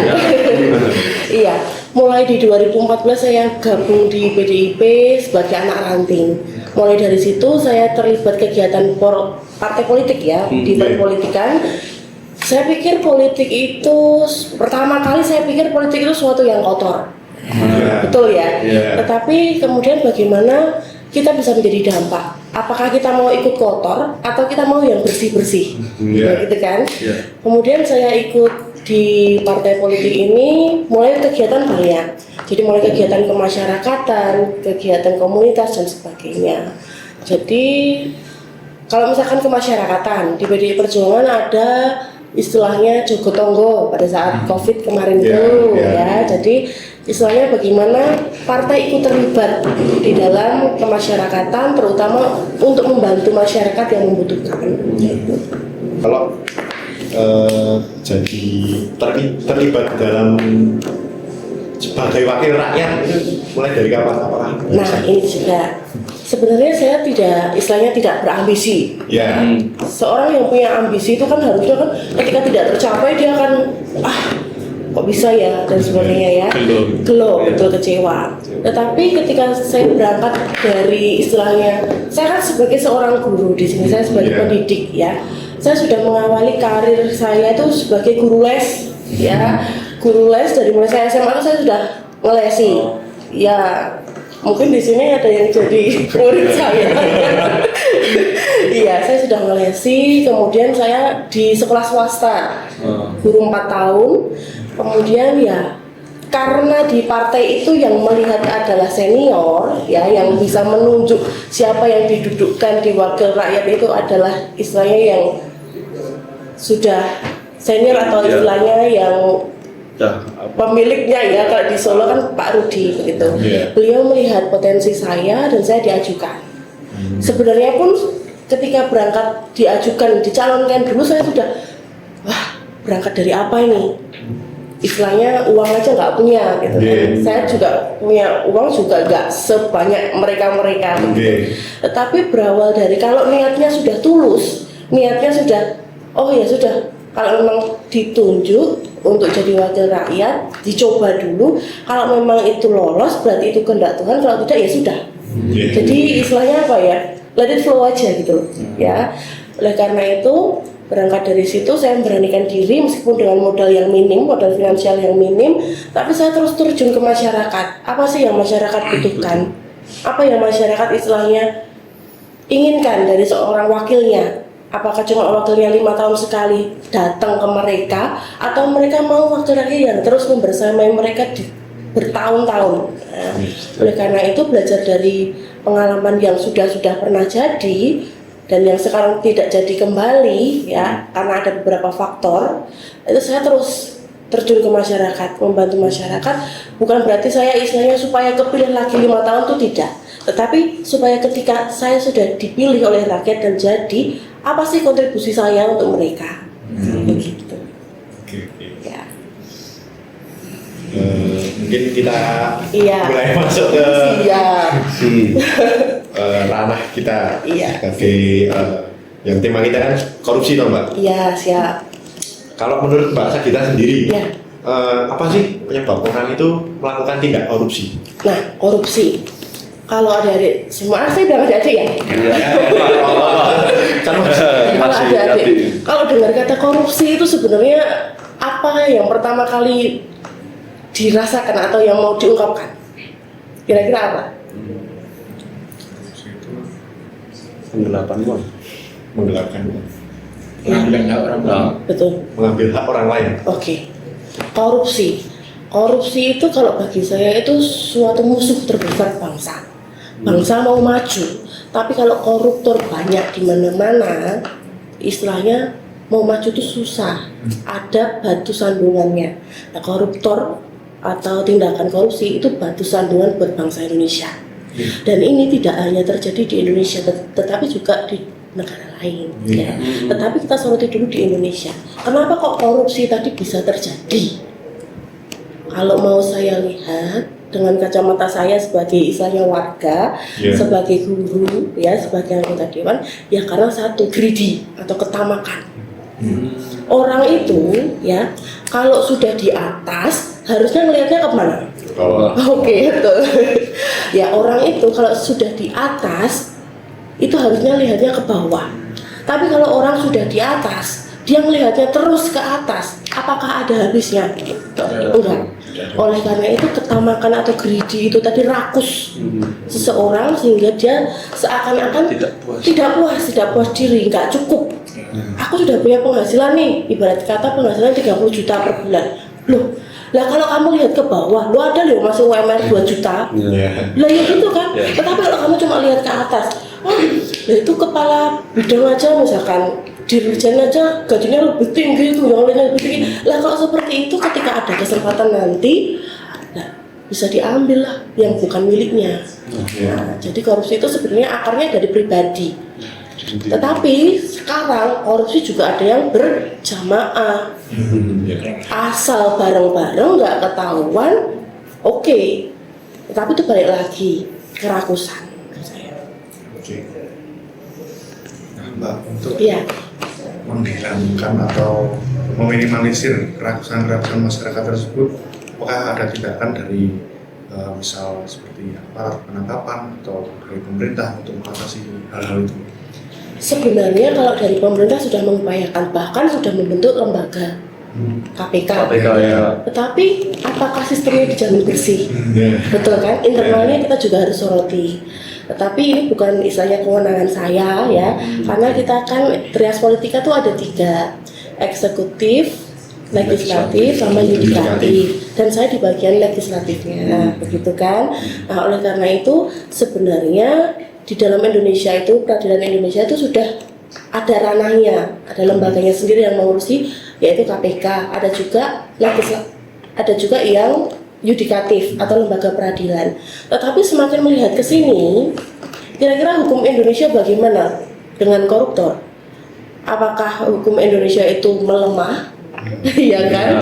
Iya, mulai di 2014 saya gabung di PDIP sebagai anak ranting. Mulai dari situ saya terlibat kegiatan partai politik ya, di perpolitikan. Saya pikir politik itu pertama kali saya pikir politik itu suatu yang kotor. Betul ya. Tetapi kemudian bagaimana kita bisa menjadi dampak? Apakah kita mau ikut kotor atau kita mau yang bersih-bersih? Gitu kan? Kemudian saya ikut di partai politik ini mulai kegiatan banyak. Jadi mulai kegiatan kemasyarakatan, kegiatan komunitas dan sebagainya. Jadi kalau misalkan kemasyarakatan di PDI Perjuangan ada istilahnya jogotongo pada saat COVID kemarin itu ya. Jadi istilahnya bagaimana partai ikut terlibat di dalam kemasyarakatan, terutama untuk membantu masyarakat yang membutuhkan. Kalau jadi terlibat dalam sebagai wakil rakyat itu mulai dari kapan? Apakah? Nah ini juga sebenarnya saya istilahnya tidak berambisi. Ya. Seorang yang punya ambisi itu kan harusnya kan ketika tidak tercapai dia akan kok bisa ya dan sebagainya ya, gelo, betul, kecewa. Tetapi ketika saya berangkat dari istilahnya, saya kan sebagai seorang guru di sini, saya sebagai pendidik ya, saya sudah mengawali karir saya itu sebagai guru les ya, guru les dari mulai saya SMA itu saya sudah ngelesi ya. Mungkin di sini ada yang jadi murid saya. Iya, saya sudah ngelesi, kemudian saya di sekolah swasta, guru 4 tahun. Kemudian ya, karena di partai itu yang melihat adalah senior, ya, yang bisa menunjuk siapa yang didudukkan di wakil rakyat itu adalah istilahnya yang sudah senior atau istilahnya yang pemiliknya ya, kalau di Solo kan Pak Rudi begitu. Beliau melihat potensi saya dan saya diajukan. Sebenarnya pun ketika berangkat diajukan, dicalonkan dulu saya sudah, wah berangkat dari apa ini? Istilahnya uang aja nggak punya gitu kan. Saya juga punya uang juga nggak sebanyak mereka. Tetapi berawal dari kalau niatnya sudah tulus, niatnya sudah, oh ya sudah, kalau memang ditunjuk untuk jadi wakil rakyat, dicoba dulu. Kalau memang itu lolos, berarti itu kehendak Tuhan. Kalau tidak ya sudah. Jadi istilahnya apa ya? Let it flow aja gitu ya. Oleh karena itu berangkat dari situ saya memberanikan diri meskipun dengan modal yang minim, modal finansial yang minim, tapi saya terus terjun ke masyarakat. Apa sih yang masyarakat butuhkan? Apa yang masyarakat istilahnya inginkan dari seorang wakilnya? Apakah cuma wakilnya 5 tahun sekali datang ke mereka, atau mereka mau wakil rakyat yang terus membersamai mereka bertahun-tahun? Nah, oleh karena itu belajar dari pengalaman yang sudah pernah jadi dan yang sekarang tidak jadi kembali ya, karena ada beberapa faktor, itu saya terus terjun ke masyarakat, membantu masyarakat. Bukan berarti saya istilahnya supaya kepilih lagi 5 tahun itu tidak, tetapi supaya ketika saya sudah dipilih oleh rakyat dan jadi, apa sih kontribusi saya untuk mereka, begitu. Ya. Mungkin kita Iya. mulai masuk ke Siap. ranah kita Iya. sebagai yang tema kita kan korupsi toh Mbak. Iya, siap. Kalau menurut Mbak Sagita sendiri, Iya. apa sih penyebab orang itu melakukan tindak korupsi? Nah, korupsi. Kalau adik-adik, semua saya bilang adik-adik ya. Kalau adik-adik, kalau dengar kata korupsi itu sebenarnya apa yang pertama kali dirasakan atau yang mau diungkapkan? Kira-kira apa? Penggelapan uang. Menggelapkan uang. Pengambilan hak orang lain. Betul. Mengambil hak orang lain. Oke. Korupsi itu kalau bagi saya itu suatu musuh terbesar bangsa. Bangsa mau maju, tapi kalau koruptor banyak di mana-mana, istilahnya mau maju itu susah. Ada batu sandungannya. Nah, koruptor atau tindakan korupsi itu batu sandungan buat bangsa Indonesia. Dan ini tidak hanya terjadi di Indonesia, tetapi juga di negara lain. Ya. Tetapi kita soroti dulu di Indonesia. Kenapa kok korupsi tadi bisa terjadi? Kalau mau saya lihat dengan kacamata saya sebagai istilahnya warga, sebagai guru, ya sebagai anggota dewan, ya karena satu greedy atau ketamakan. Orang itu ya kalau sudah di atas harusnya melihatnya kemana? Oke, betul. Ya orang itu kalau sudah di atas itu harusnya lihatnya ke bawah. Tapi kalau orang sudah di atas, dia melihatnya terus ke atas. Apakah ada habisnya? Enggak. Oleh karena itu ketamakan atau greedy itu tadi rakus seseorang sehingga dia seakan-akan tidak puas diri, nggak cukup. Aku sudah punya penghasilan nih, ibarat kata penghasilan 30 juta per bulan. Loh, lah kalau kamu lihat ke bawah, lo ada loh masih UMR 2 juta. Lah ya gitu kan. Tetapi kalau kamu cuma lihat ke atas, lah itu kepala bidang aja misalkan dirjen aja gajinya lebih tinggi itu, yang lainnya lebih tinggi. Lah kalau seperti itu ketika ada kesempatan nanti, nah, bisa diambil lah yang bukan miliknya. Nah, jadi korupsi itu sebenarnya akarnya dari pribadi. Tetapi sekarang korupsi juga ada yang berjamaah. Asal bareng-bareng nggak ketahuan, oke. Tetapi itu balik lagi kerakusan. Nah, Mbak, untuk menghilangkan atau meminimalisir kerakusan masyarakat tersebut, apakah ada tindakan dari misal seperti aparat penangkapan atau dari pemerintah untuk mengatasi hal-hal itu? Sebenarnya kalau dari pemerintah sudah mengupayakan, bahkan sudah membentuk lembaga KPK. Ya. Tetapi apakah sistemnya dijamin bersih? Betul kan? Internalnya kita juga harus soroti. Tetapi ini bukan istilahnya kewenangan saya ya, karena kita kan trias politika tuh ada 3, eksekutif, legislatif, sama yudikatif, dan saya di bagian legislatifnya, begitu kan? Nah, oleh karena itu sebenarnya di dalam Indonesia itu peradilan Indonesia itu sudah ada ranahnya, ada lembaganya sendiri yang mengurusi, yaitu KPK, ada juga ada juga yang yudikatif atau lembaga peradilan. Tetapi semakin melihat ke sini, kira-kira hukum Indonesia bagaimana dengan koruptor? Apakah hukum Indonesia itu melemah? Iya kan?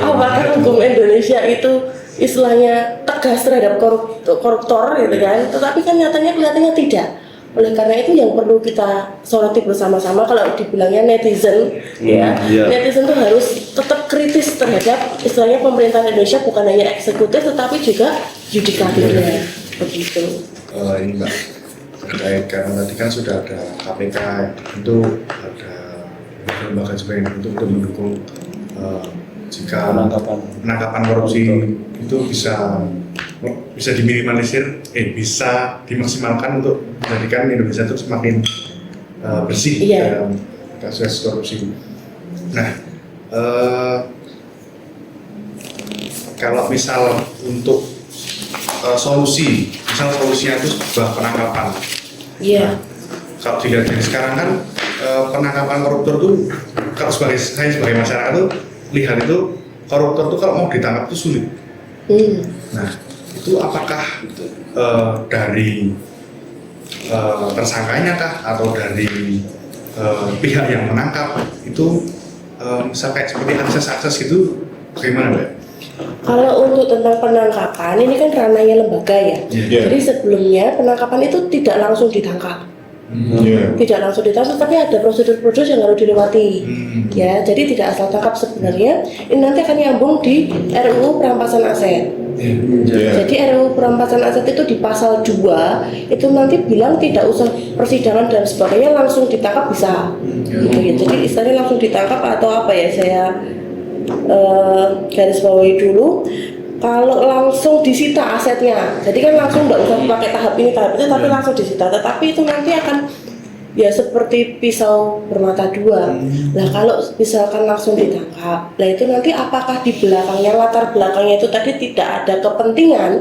Apakah hukum Indonesia itu istilahnya tegas terhadap koruptor gitu kan? Tetapi kan nyatanya kelihatannya tidak. Oleh karena itu yang perlu kita soroti bersama-sama, kalau dibilangnya netizen, netizen itu harus tetap kritis terhadap istilahnya pemerintahan Indonesia, bukan hanya eksekutif tetapi juga yudikatifnya, begitu. Ini Mbak, terkait karena tadi kan sudah ada KPK, itu ada lembaga juga yang untuk mendukung jika penangkapan korupsi itu bisa diminimalisir, bisa dimaksimalkan untuk menjadikan Indonesia itu semakin bersih dalam kasus korupsi. Nah, kalau misal untuk solusinya itu sebuah penangkapan. Nah, kalau dilihat dari sekarang kan penangkapan koruptor tuh, kalau saya sebagai masyarakat tuh lihat itu koruptor tuh kalau mau ditangkap tuh sulit. Nah, itu apakah dari tersangkanya kah atau dari pihak yang menangkap itu misalnya seperti akses gitu bagaimana Mbak? Kalau untuk tentang penangkapan ini kan ranahnya lembaga ya. Jadi sebelumnya penangkapan itu tidak langsung ditangkap. Tidak langsung ditangkap, tapi ada prosedur-prosedur yang harus dilewati. Ya, jadi tidak asal tangkap sebenarnya. Ini nanti akan nyambung di RUU perampasan aset. Jadi RUU perampasan aset itu di pasal 2 itu nanti bilang tidak usah persidangan dan sebagainya, langsung ditangkap bisa. Gitu ya. Jadi istilahnya langsung ditangkap atau apa ya, saya garis bawahi dulu. Kalau langsung disita asetnya, jadi kan langsung nggak usah pakai tahap ini tahap itu, tapi langsung disita. Tetapi itu nanti akan ya seperti pisau bermata dua. Nah kalau misalkan langsung ditangkap, nah itu nanti apakah di belakangnya, latar belakangnya itu tadi tidak ada kepentingan.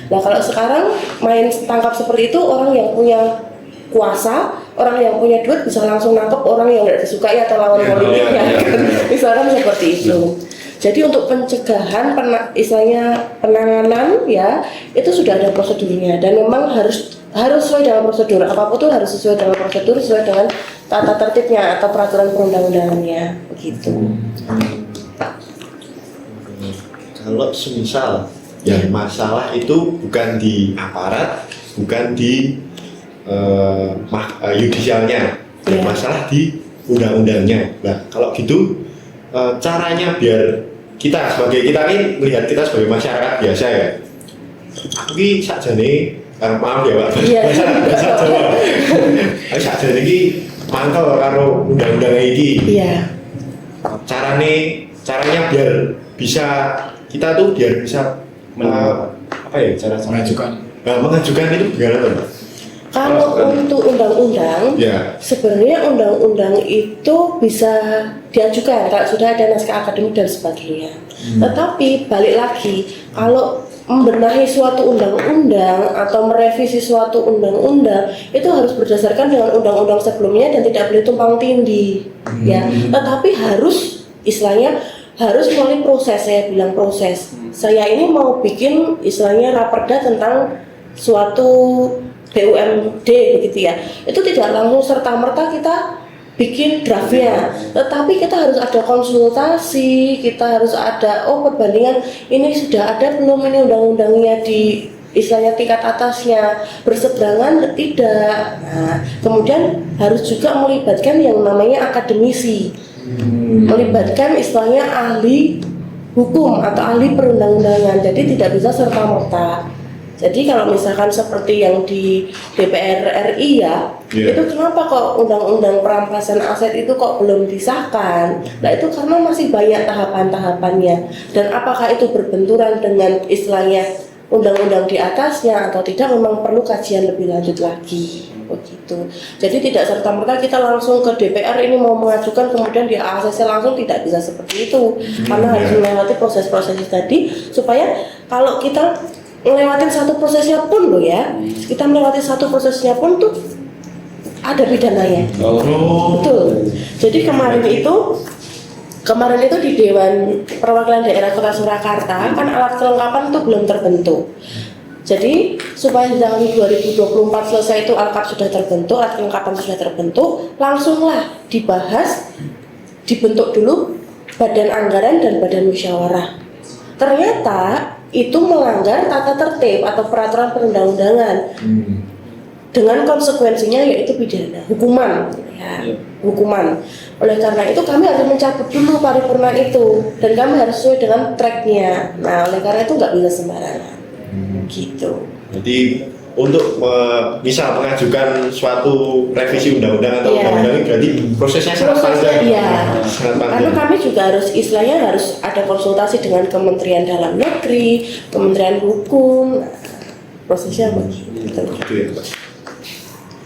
Nah kalau sekarang main tangkap seperti itu, orang yang punya kuasa, orang yang punya duit bisa langsung nangkep orang yang tidak disukai atau lawan politiknya, misalkan seperti itu. Jadi untuk pencegahan, istilahnya penanganan ya itu sudah ada prosedurnya dan memang harus sesuai dengan prosedur. Apapun itu harus sesuai dengan prosedur, sesuai dengan tata tertibnya atau peraturan perundang-undangannya begitu. Kalau semisal yang masalah itu bukan di aparat, bukan di yudisialnya, yang masalah di undang-undangnya. Nah kalau gitu caranya biar kita ini melihat kita sebagai masyarakat biasa ya, aku ini sakjane maaf ya Pak, bahasa Jawa, aku sakjane ini mangkel karo undang-undang ini. Caranya biar bisa kita tuh biar bisa apa ya cara mengajukan itu gimana Pak? Kalau untuk undang-undang, sebenarnya undang-undang itu bisa diajukan kalau sudah ada naskah akademik dan sebagainya. Tetapi balik lagi, kalau membenahi suatu undang-undang atau merevisi suatu undang-undang itu harus berdasarkan dengan undang-undang sebelumnya dan tidak boleh tumpang tindih. Ya, tetapi harus istilahnya harus melalui proses. Saya bilang proses. Saya ini mau bikin istilahnya raperda tentang suatu BUMD begitu ya, itu tidak langsung serta-merta kita bikin draftnya, tetapi kita harus ada konsultasi, kita harus ada perbandingan ini sudah ada belum ini undang-undangnya di istilahnya tingkat atasnya berseberangan tidak. Nah kemudian harus juga melibatkan yang namanya akademisi, melibatkan istilahnya ahli hukum atau ahli perundang-undangan, jadi tidak bisa serta-merta. Jadi kalau misalkan seperti yang di DPR RI itu kenapa kok undang-undang perampasan aset itu kok belum disahkan? Nah itu karena masih banyak tahapan-tahapannya. Dan apakah itu berbenturan dengan istilahnya undang-undang di atasnya atau tidak, memang perlu kajian lebih lanjut lagi. Begitu. Jadi tidak serta-merta kita langsung ke DPR ini mau mengajukan kemudian di ACC langsung, tidak bisa seperti itu. Karena harus melewati proses-proses tadi supaya kalau kita ngelewatin satu prosesnya pun kita melewati satu prosesnya pun tuh ada pidananya. Betul. Jadi kemarin itu kemarin itu di Dewan Perwakilan Daerah Kota Surakarta kan alat kelengkapan itu belum terbentuk. Jadi supaya di tahun 2024 selesai itu alat sudah terbentuk, alat kelengkapan sudah terbentuk, langsunglah dibahas, dibentuk dulu badan anggaran dan badan musyawarah. Ternyata itu melanggar tata tertib atau peraturan perundang-undangan dengan konsekuensinya yaitu pidana, hukuman, ya, hukuman. Oleh karena itu kami harus mencabut dulu paripurna itu dan kami harus sesuai dengan tracknya. Nah, oleh karena itu nggak bisa sembarangan, gitu. Jadi untuk bisa mengajukan suatu revisi undang-undang atau undang-undang ini berarti prosesnya sangat panjang. Iya. Karena kami juga harus istilahnya harus ada konsultasi dengan Kementerian Dalam Negeri, Kementerian Hukum. Prosesnya begitu. Gitu ya, Pak.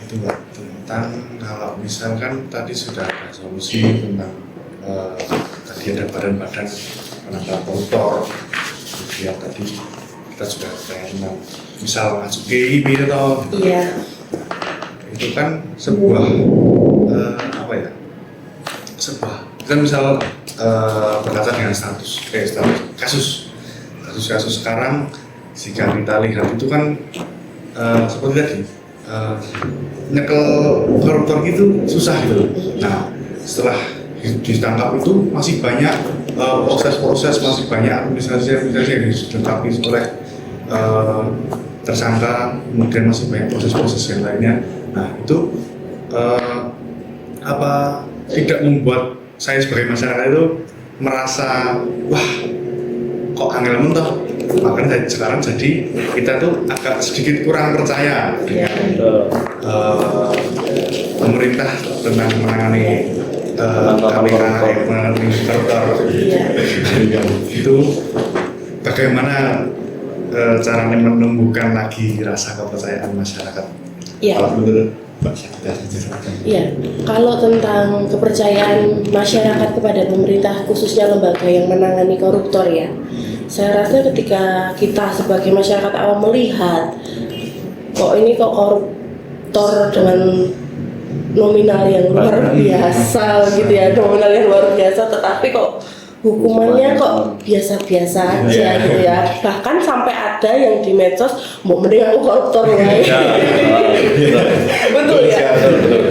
Itu Mbak, tentang kalau misalkan tadi sudah ada solusi tentang tadi ada badan-badan penangkal koruptor, kemudian tadi kita sudah kayak tentang misal masuk KIB atau itu kan sebuah apa ya, sebuah kan misal berkaitan dengan status kasus sekarang jika kita lihat itu kan seperti tadi nyekel koruptor gitu susah gitu. Nah setelah ditangkap itu masih banyak proses-proses, masih banyak administrasi yang dilengkapi oleh tersangka, kemudian masih banyak proses-proses yang lainnya. Nah itu apa tidak membuat saya sebagai masyarakat itu merasa wah kok angel mentok. Makanya sekarang jadi kita tuh agak sedikit kurang percaya dengan pemerintah tentang menangani KPK, menangani koruptor. Itu bagaimana caranya menumbuhkan lagi rasa kepercayaan masyarakat? Kalau menurut Mbak Iya, kalau tentang kepercayaan masyarakat kepada pemerintah khususnya lembaga yang menangani koruptor ya, saya rasa ketika kita sebagai masyarakat awam melihat kok ini kok koruptor dengan nominal yang luar biasa gitu ya, nominal yang luar biasa, tetapi kok hukumannya kok biasa-biasa aja gitu ya. Bahkan sampai ada yang di medsos mau mending aku koruptor ya. Betul ya.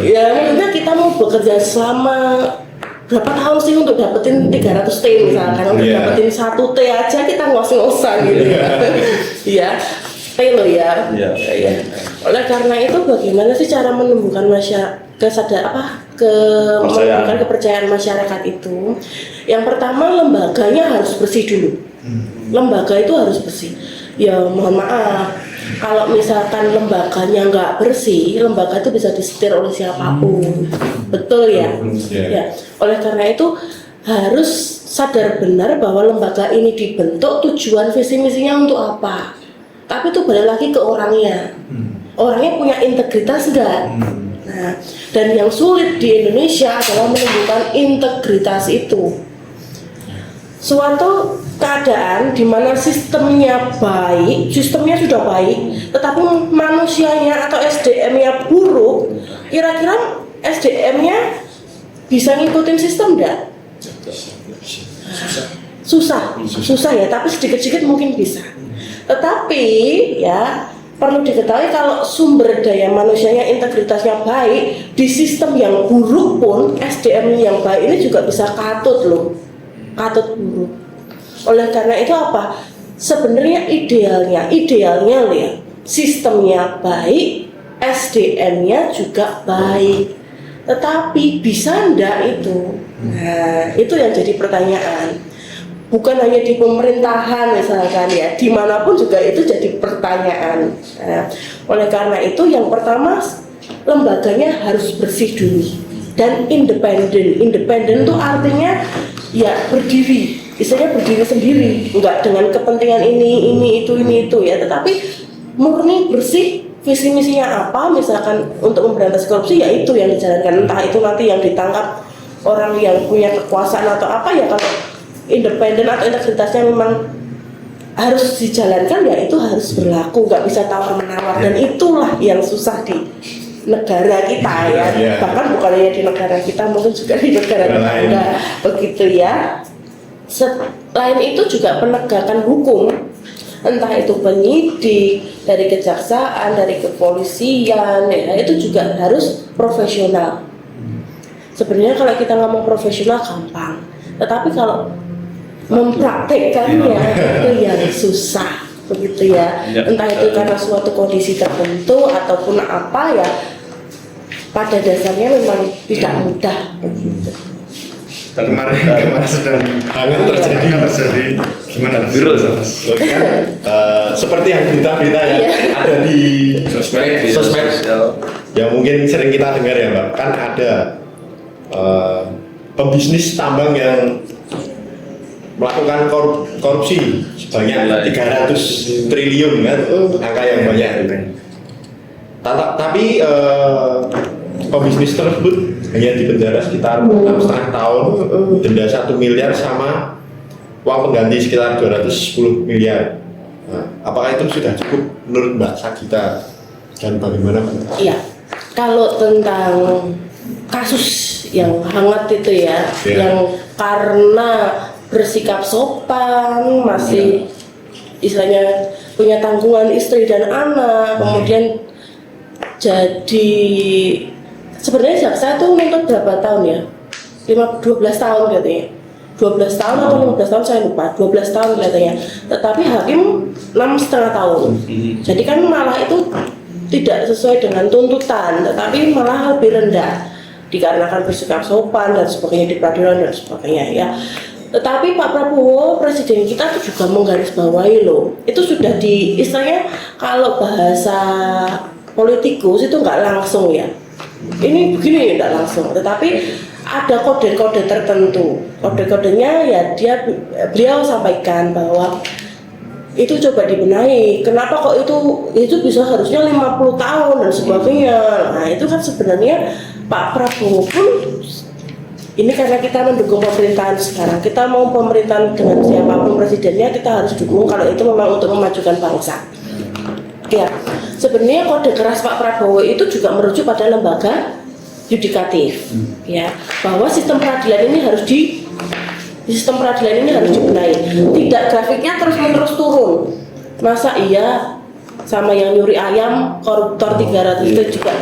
Ya maksudnya kita mau bekerja selama berapa tahun sih untuk dapetin 300 T misalkan, untuk dapetin 1 T aja kita ngos-ngosan gitu ya. Iya. T lo ya. Oleh karena itu bagaimana sih cara menumbuhkan menumbuhkan kepercayaan masyarakat itu? Yang pertama lembaganya harus bersih dulu. Lembaga itu harus bersih. Ya mohon maaf, kalau misalkan lembaganya nggak bersih, lembaga itu bisa disetir oleh siapapun. Betul ya? Ya. Oleh karena itu harus sadar benar bahwa lembaga ini dibentuk tujuan visi misinya untuk apa. Tapi itu balik lagi ke orangnya. Orangnya punya integritas enggak? Nah, dan yang sulit di Indonesia adalah menumbuhkan integritas itu. Suatu keadaan di mana sistemnya baik, sistemnya sudah baik, tetapi manusianya atau SDM-nya buruk, kira-kira SDM-nya bisa ngikutin sistem enggak? Susah ya, tapi sedikit-sedikit mungkin bisa. Tetapi ya perlu diketahui kalau sumber daya manusianya integritasnya baik, di sistem yang buruk pun SDM yang baik ini juga bisa katut loh, katut buruk. Oleh karena itu apa? Sebenarnya idealnya loh ya, sistemnya baik, SDM-nya juga baik. Tetapi bisa enggak itu? Nah, itu yang jadi pertanyaan. Bukan hanya di pemerintahan misalkan ya, dimanapun juga itu jadi pertanyaan. Nah, oleh karena itu yang pertama lembaganya harus bersih dulu dan independen. Independen itu artinya ya berdiri, istilahnya berdiri sendiri, enggak dengan kepentingan ini itu ya, tetapi murni bersih. Visi misinya apa, misalkan untuk memberantas korupsi ya itu yang dijalankan, entah itu nanti yang ditangkap orang yang punya kekuasaan atau apa ya, kalau independen atau integritasnya memang harus dijalankan ya itu harus berlaku, nggak bisa tawar menawar, dan itulah yang susah negara kita ya, bahkan bukan hanya di negara kita, mungkin juga di negara tetangga begitu ya. Selain itu juga penegakan hukum, entah itu penyidik, dari kejaksaan, dari kepolisian, ya, itu juga harus profesional. Sebenarnya kalau kita ngomong profesional gampang, tetapi kalau mempraktekkannya itu yang susah, begitu ya. Entah itu karena suatu kondisi tertentu ataupun apa ya, pada dasarnya memang tidak mudah, begitu. Kemarin sedang terjadi gimana viral seperti yang berita-berita yang ada di sosmed yang mungkin sering kita dengar ya Mbak, kan ada pembisnis tambang yang melakukan korupsi sebanyak 300 triliun kan, angka yang banyak. Tapi pembisnis tersebut hanya dipenjara sekitar 6,5 tahun, denda 1 miliar sama uang pengganti sekitar 210 miliar. Nah, apakah itu sudah cukup menurut Mbak Sagita dan bagaimana Mbak? Iya, kalau tentang kasus yang hangat itu ya, yang karena bersikap sopan, masih istilahnya punya tanggungan istri dan anak, kemudian jadi sebenarnya jaksa itu menuntut berapa tahun ya? 12 tahun katanya. 12 tahun atau 15 tahun saya lupa. 12 tahun katanya. Tetapi hakim 6,5 tahun. Jadi kan malah itu tidak sesuai dengan tuntutan, tetapi malah lebih rendah dikarenakan bersikap sopan dan sebagainya di peradilan dan sebagainya ya. Tetapi Pak Prabowo presiden kita itu juga menggarisbawahi loh. Itu sudah di istilahnya kalau bahasa politikus itu nggak langsung ya. Ini begini tidak langsung, tetapi ada kode-kode tertentu. Kode-kodenya ya beliau sampaikan bahwa itu coba dibenahi. Kenapa kok itu bisa harusnya 50 tahun dan sebagainya. Nah itu kan sebenarnya Pak Prabowo pun ini karena kita mendukung pemerintahan sekarang. Kita mau pemerintahan dengan siapapun presidennya kita harus dukung kalau itu memang untuk memajukan bangsa. Ya, sebenarnya kode keras Pak Prabowo itu juga merujuk pada lembaga yudikatif, ya, bahwa sistem peradilan ini harus dibenahi. Tidak grafiknya terus-menerus turun. Masa iya sama yang nyuri ayam koruptor 300 itu juga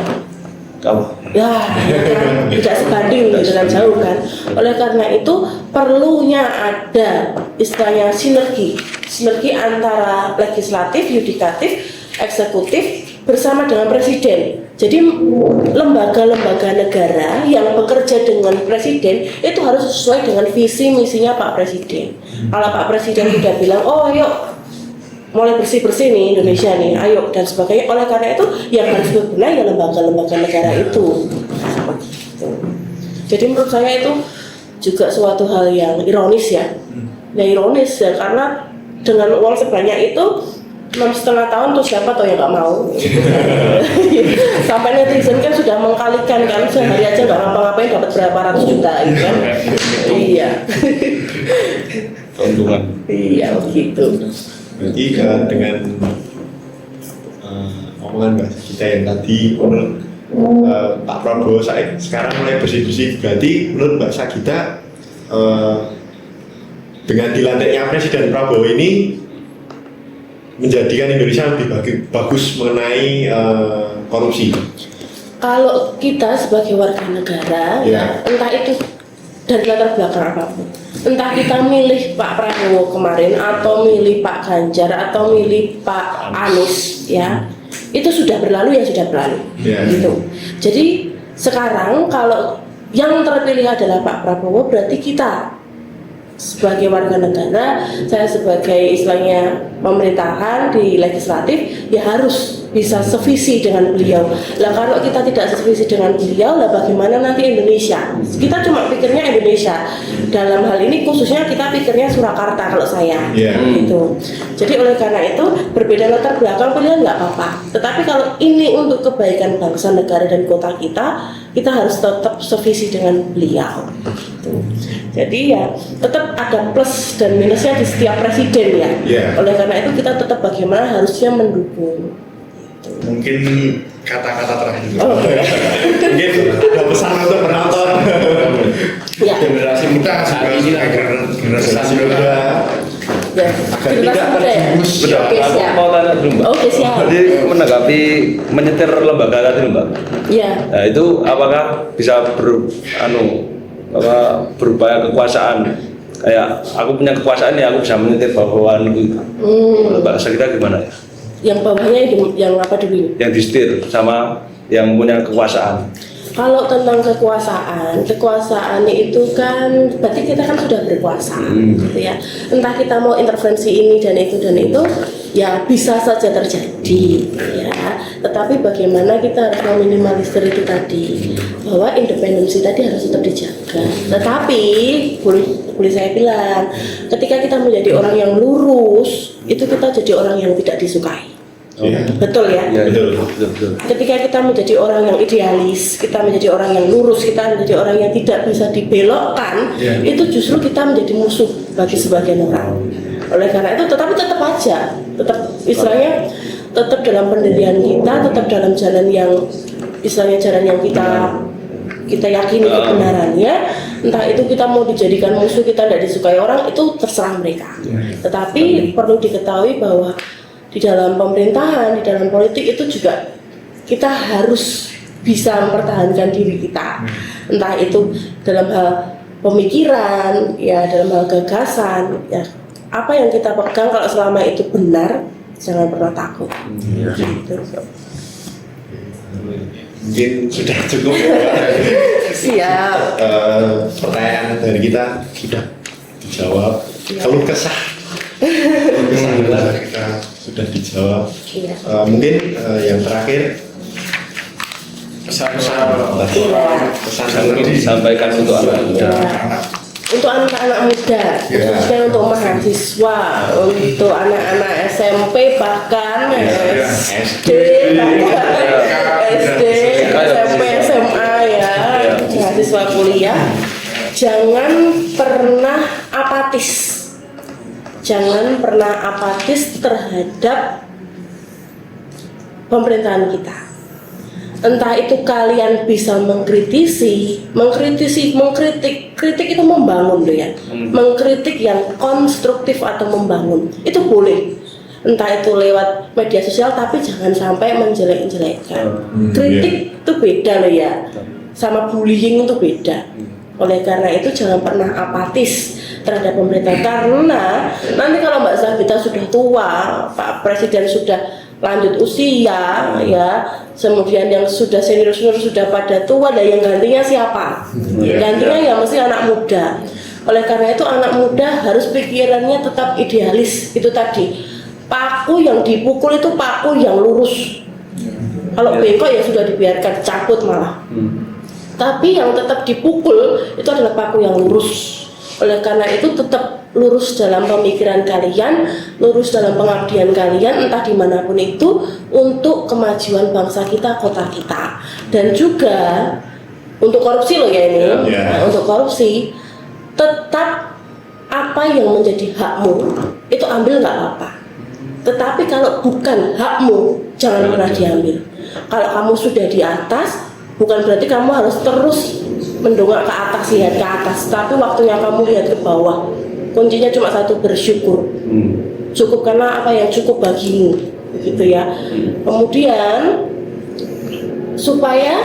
ya kan, tidak sebanding dengan jauh kan. Oleh karena itu perlunya ada istilahnya sinergi antara legislatif, yudikatif, eksekutif bersama dengan presiden. Jadi lembaga-lembaga negara yang bekerja dengan presiden itu harus sesuai dengan visi misinya Pak Presiden. Kalau Pak Presiden sudah bilang, oh ayo mulai bersih-bersih nih Indonesia nih, ayo dan sebagainya. Oleh karena itu yang harus berbenah ya lembaga-lembaga negara itu. Jadi menurut saya itu juga suatu hal yang ironis ya. Ya ironis ya, karena dengan uang sebanyak itu 6,5 tahun tuh siapa tuh yang nggak mau. Sampai netizen kan sudah mengkalikan kan, sehari aja nggak ngapa-ngapain dapat berapa ratus juta gitu kan. Iya. keuntungan. Iya begitu. Berarti dengan omongan Mbak kita yang tadi menurut Pak Prabowo sekarang mulai bersih-bersih, berarti menurut Mbak Sagita dengan dilantiknya Presiden Prabowo ini menjadikan Indonesia lebih bagus mengenai korupsi. Kalau kita sebagai warga negara, ya, entah itu dari latar belakang apapun, entah kita milih Pak Prabowo kemarin atau milih Pak Ganjar atau milih Pak Anies, ya itu sudah berlalu, ya sudah berlalu, gitu. Jadi sekarang kalau yang terpilih adalah Pak Prabowo, berarti kita sebagai warga negara, saya sebagai istilahnya pemerintahan di legislatif ya harus bisa sevisi dengan beliau. Lah kalau kita tidak sevisi dengan beliau, lah bagaimana nanti Indonesia? Kita cuma pikirnya Indonesia. Dalam hal ini khususnya kita pikirnya Surakarta kalau saya, gitu. Jadi oleh karena itu berbeda latar belakang pilihan nggak apa-apa. Tetapi kalau ini untuk kebaikan bangsa, negara dan kota kita harus tetap sevisi dengan beliau. Gitu. Jadi ya tetap ada plus dan minusnya di setiap presiden ya. Oleh karena itu kita tetap bagaimana harusnya mendukung. Mungkin kata-kata terakhir. Mungkin ada pesan untuk penonton. Ya. Generasi muda saat ini lah. Generasi muda. Ya. Agar Terima tidak kasih, Dek. terjerumus. Oke, Aku siap. mau tanya dulu Mbak. Oke, siap. Jadi menanggapi menyetir lembaga tadi Mbak. Iya. Nah, itu apakah bisa berupaya kekuasaan? Kayak aku punya kekuasaan ya aku bisa menyetir bawahan gitu. Bahasa kita gimana ya? Yang bawahnya yang apa dulu? Yang disetir sama yang punya kekuasaan. Kalau tentang kekuasaan itu kan berarti kita kan sudah berkuasa, gitu ya. Entah kita mau intervensi ini dan itu, ya bisa saja terjadi, ya. Tetapi bagaimana kita harus meminimalisir itu tadi, bahwa independensi tadi harus tetap dijaga. Tetapi boleh saya bilang, ketika kita menjadi orang yang lurus, itu kita jadi orang yang tidak disukai. Betul ya? Ya, Betul. Ketika kita menjadi orang yang idealis, kita menjadi orang yang lurus, kita menjadi orang yang tidak bisa dibelokkan, itu justru kita menjadi musuh bagi sebagian orang. Oleh karena itu, tetapi tetap aja, istilahnya tetap dalam pendirian kita, tetap dalam jalan yang istilahnya jalan yang kita yakini kebenarannya. Entah itu kita mau dijadikan musuh, kita tidak disukai orang, itu terserah mereka. Tetapi perlu diketahui bahwa di dalam pemerintahan, di dalam politik itu juga kita harus bisa mempertahankan diri kita. Entah itu dalam hal pemikiran, ya dalam hal gagasan, ya apa yang kita pegang kalau selama itu benar, jangan pernah takut. Gitu. Mungkin sudah cukup ya. Siap. Pertanyaan dari kita sudah dijawab. Kalau kesah kita sudah dijawab. Iya. Mungkin yang terakhir Pesan Yang ingin disampaikan untuk anak muda. Untuk anak-anak muda, khususnya untuk mahasiswa, untuk anak-anak SMP bahkan SD, SMP, SMA ya, mahasiswa kuliah, jangan pernah apatis. Jangan pernah apatis terhadap pemerintahan kita. Entah itu kalian bisa mengkritisi, kritik itu membangun loh ya. Mengkritik yang konstruktif atau membangun, itu boleh. Entah itu lewat media sosial, tapi jangan sampai menjelek-jelekkan. Kritik itu beda loh ya, sama bullying itu beda. Oleh karena itu jangan pernah apatis terhadap pemerintah, karena nanti kalau Mbak Zabita sudah tua, Pak Presiden sudah lanjut usia, ya, kemudian yang sudah senior sudah pada tua, dan yang gantinya siapa? Gantinya ya mesti anak muda. Oleh karena itu anak muda harus pikirannya tetap idealis, itu tadi. Paku yang dipukul itu paku yang lurus. Kalau bengkok ya sudah dibiarkan, cabut malah. Tapi yang tetap dipukul itu adalah paku yang lurus. Oleh karena itu tetap lurus dalam pemikiran kalian, lurus dalam pengabdian kalian, entah dimanapun itu, untuk kemajuan bangsa kita, kota kita. Dan juga untuk korupsi loh ya ini. Nah, untuk korupsi, tetap apa yang menjadi hakmu itu ambil nggak apa-apa. Tetapi kalau bukan hakmu, jangan pernah diambil. Kalau kamu sudah di atas, bukan berarti kamu harus terus mendongak ke atas, lihat ke atas, tapi waktunya kamu lihat ke bawah. Kuncinya cuma satu, bersyukur. Cukup karena apa yang cukup bagimu, begitu ya. Kemudian supaya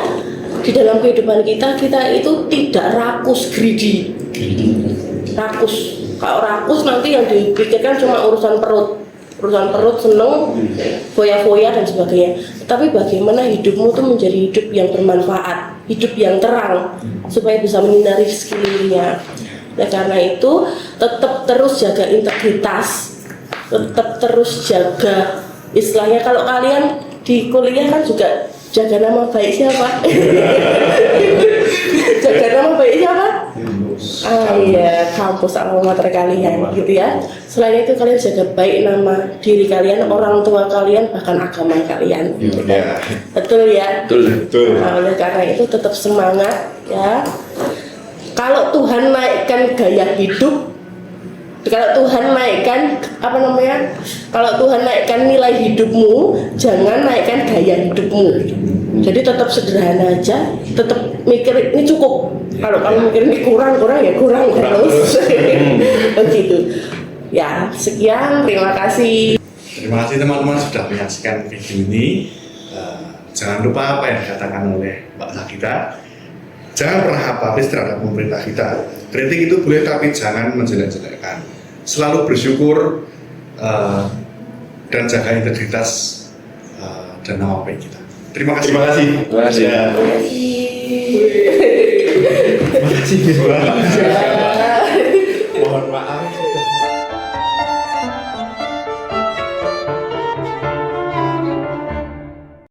di dalam kehidupan kita itu tidak rakus, greedy. Rakus. Kalau rakus nanti yang dipikirkan cuma urusan perut seneng, foya-foya dan sebagainya. Tapi bagaimana hidupmu tuh menjadi hidup yang bermanfaat, hidup yang terang, supaya bisa menyinari sekelilingnya. Nah karena itu tetap terus jaga integritas, tetap terus jaga, istilahnya kalau kalian di kuliah kan juga jaga nama baik siapa? Jaga nama baik siapa? Iya, kampus alma mater kalian gitu ya. Selain itu kalian jaga baik nama diri kalian, orang tua kalian, bahkan agama kalian. Betul ya? Betul. Nah, oleh karena itu tetap semangat ya. Kalau Tuhan naikkan gaya hidup, kalau Tuhan naikkan apa namanya? Kalau Tuhan naikkan nilai hidupmu, jangan naikkan gaya hidupmu. Jadi tetap sederhana aja, tetap mikir ini cukup. Kalau kamu mikir ini kurang ya kurang terus. Begitu. Ya, sekian, terima kasih. Terima kasih teman-teman sudah menyaksikan video ini. Jangan lupa apa yang dikatakan oleh Mbak Sagita. Jangan pernah apatis terhadap pemerintah kita. Kritik itu boleh tapi jangan menjelek-jelekkan. Selalu bersyukur dan jaga integritas dan nama baik kita. Terima kasih. Terima kasih. Terima kasih. Terima kasih.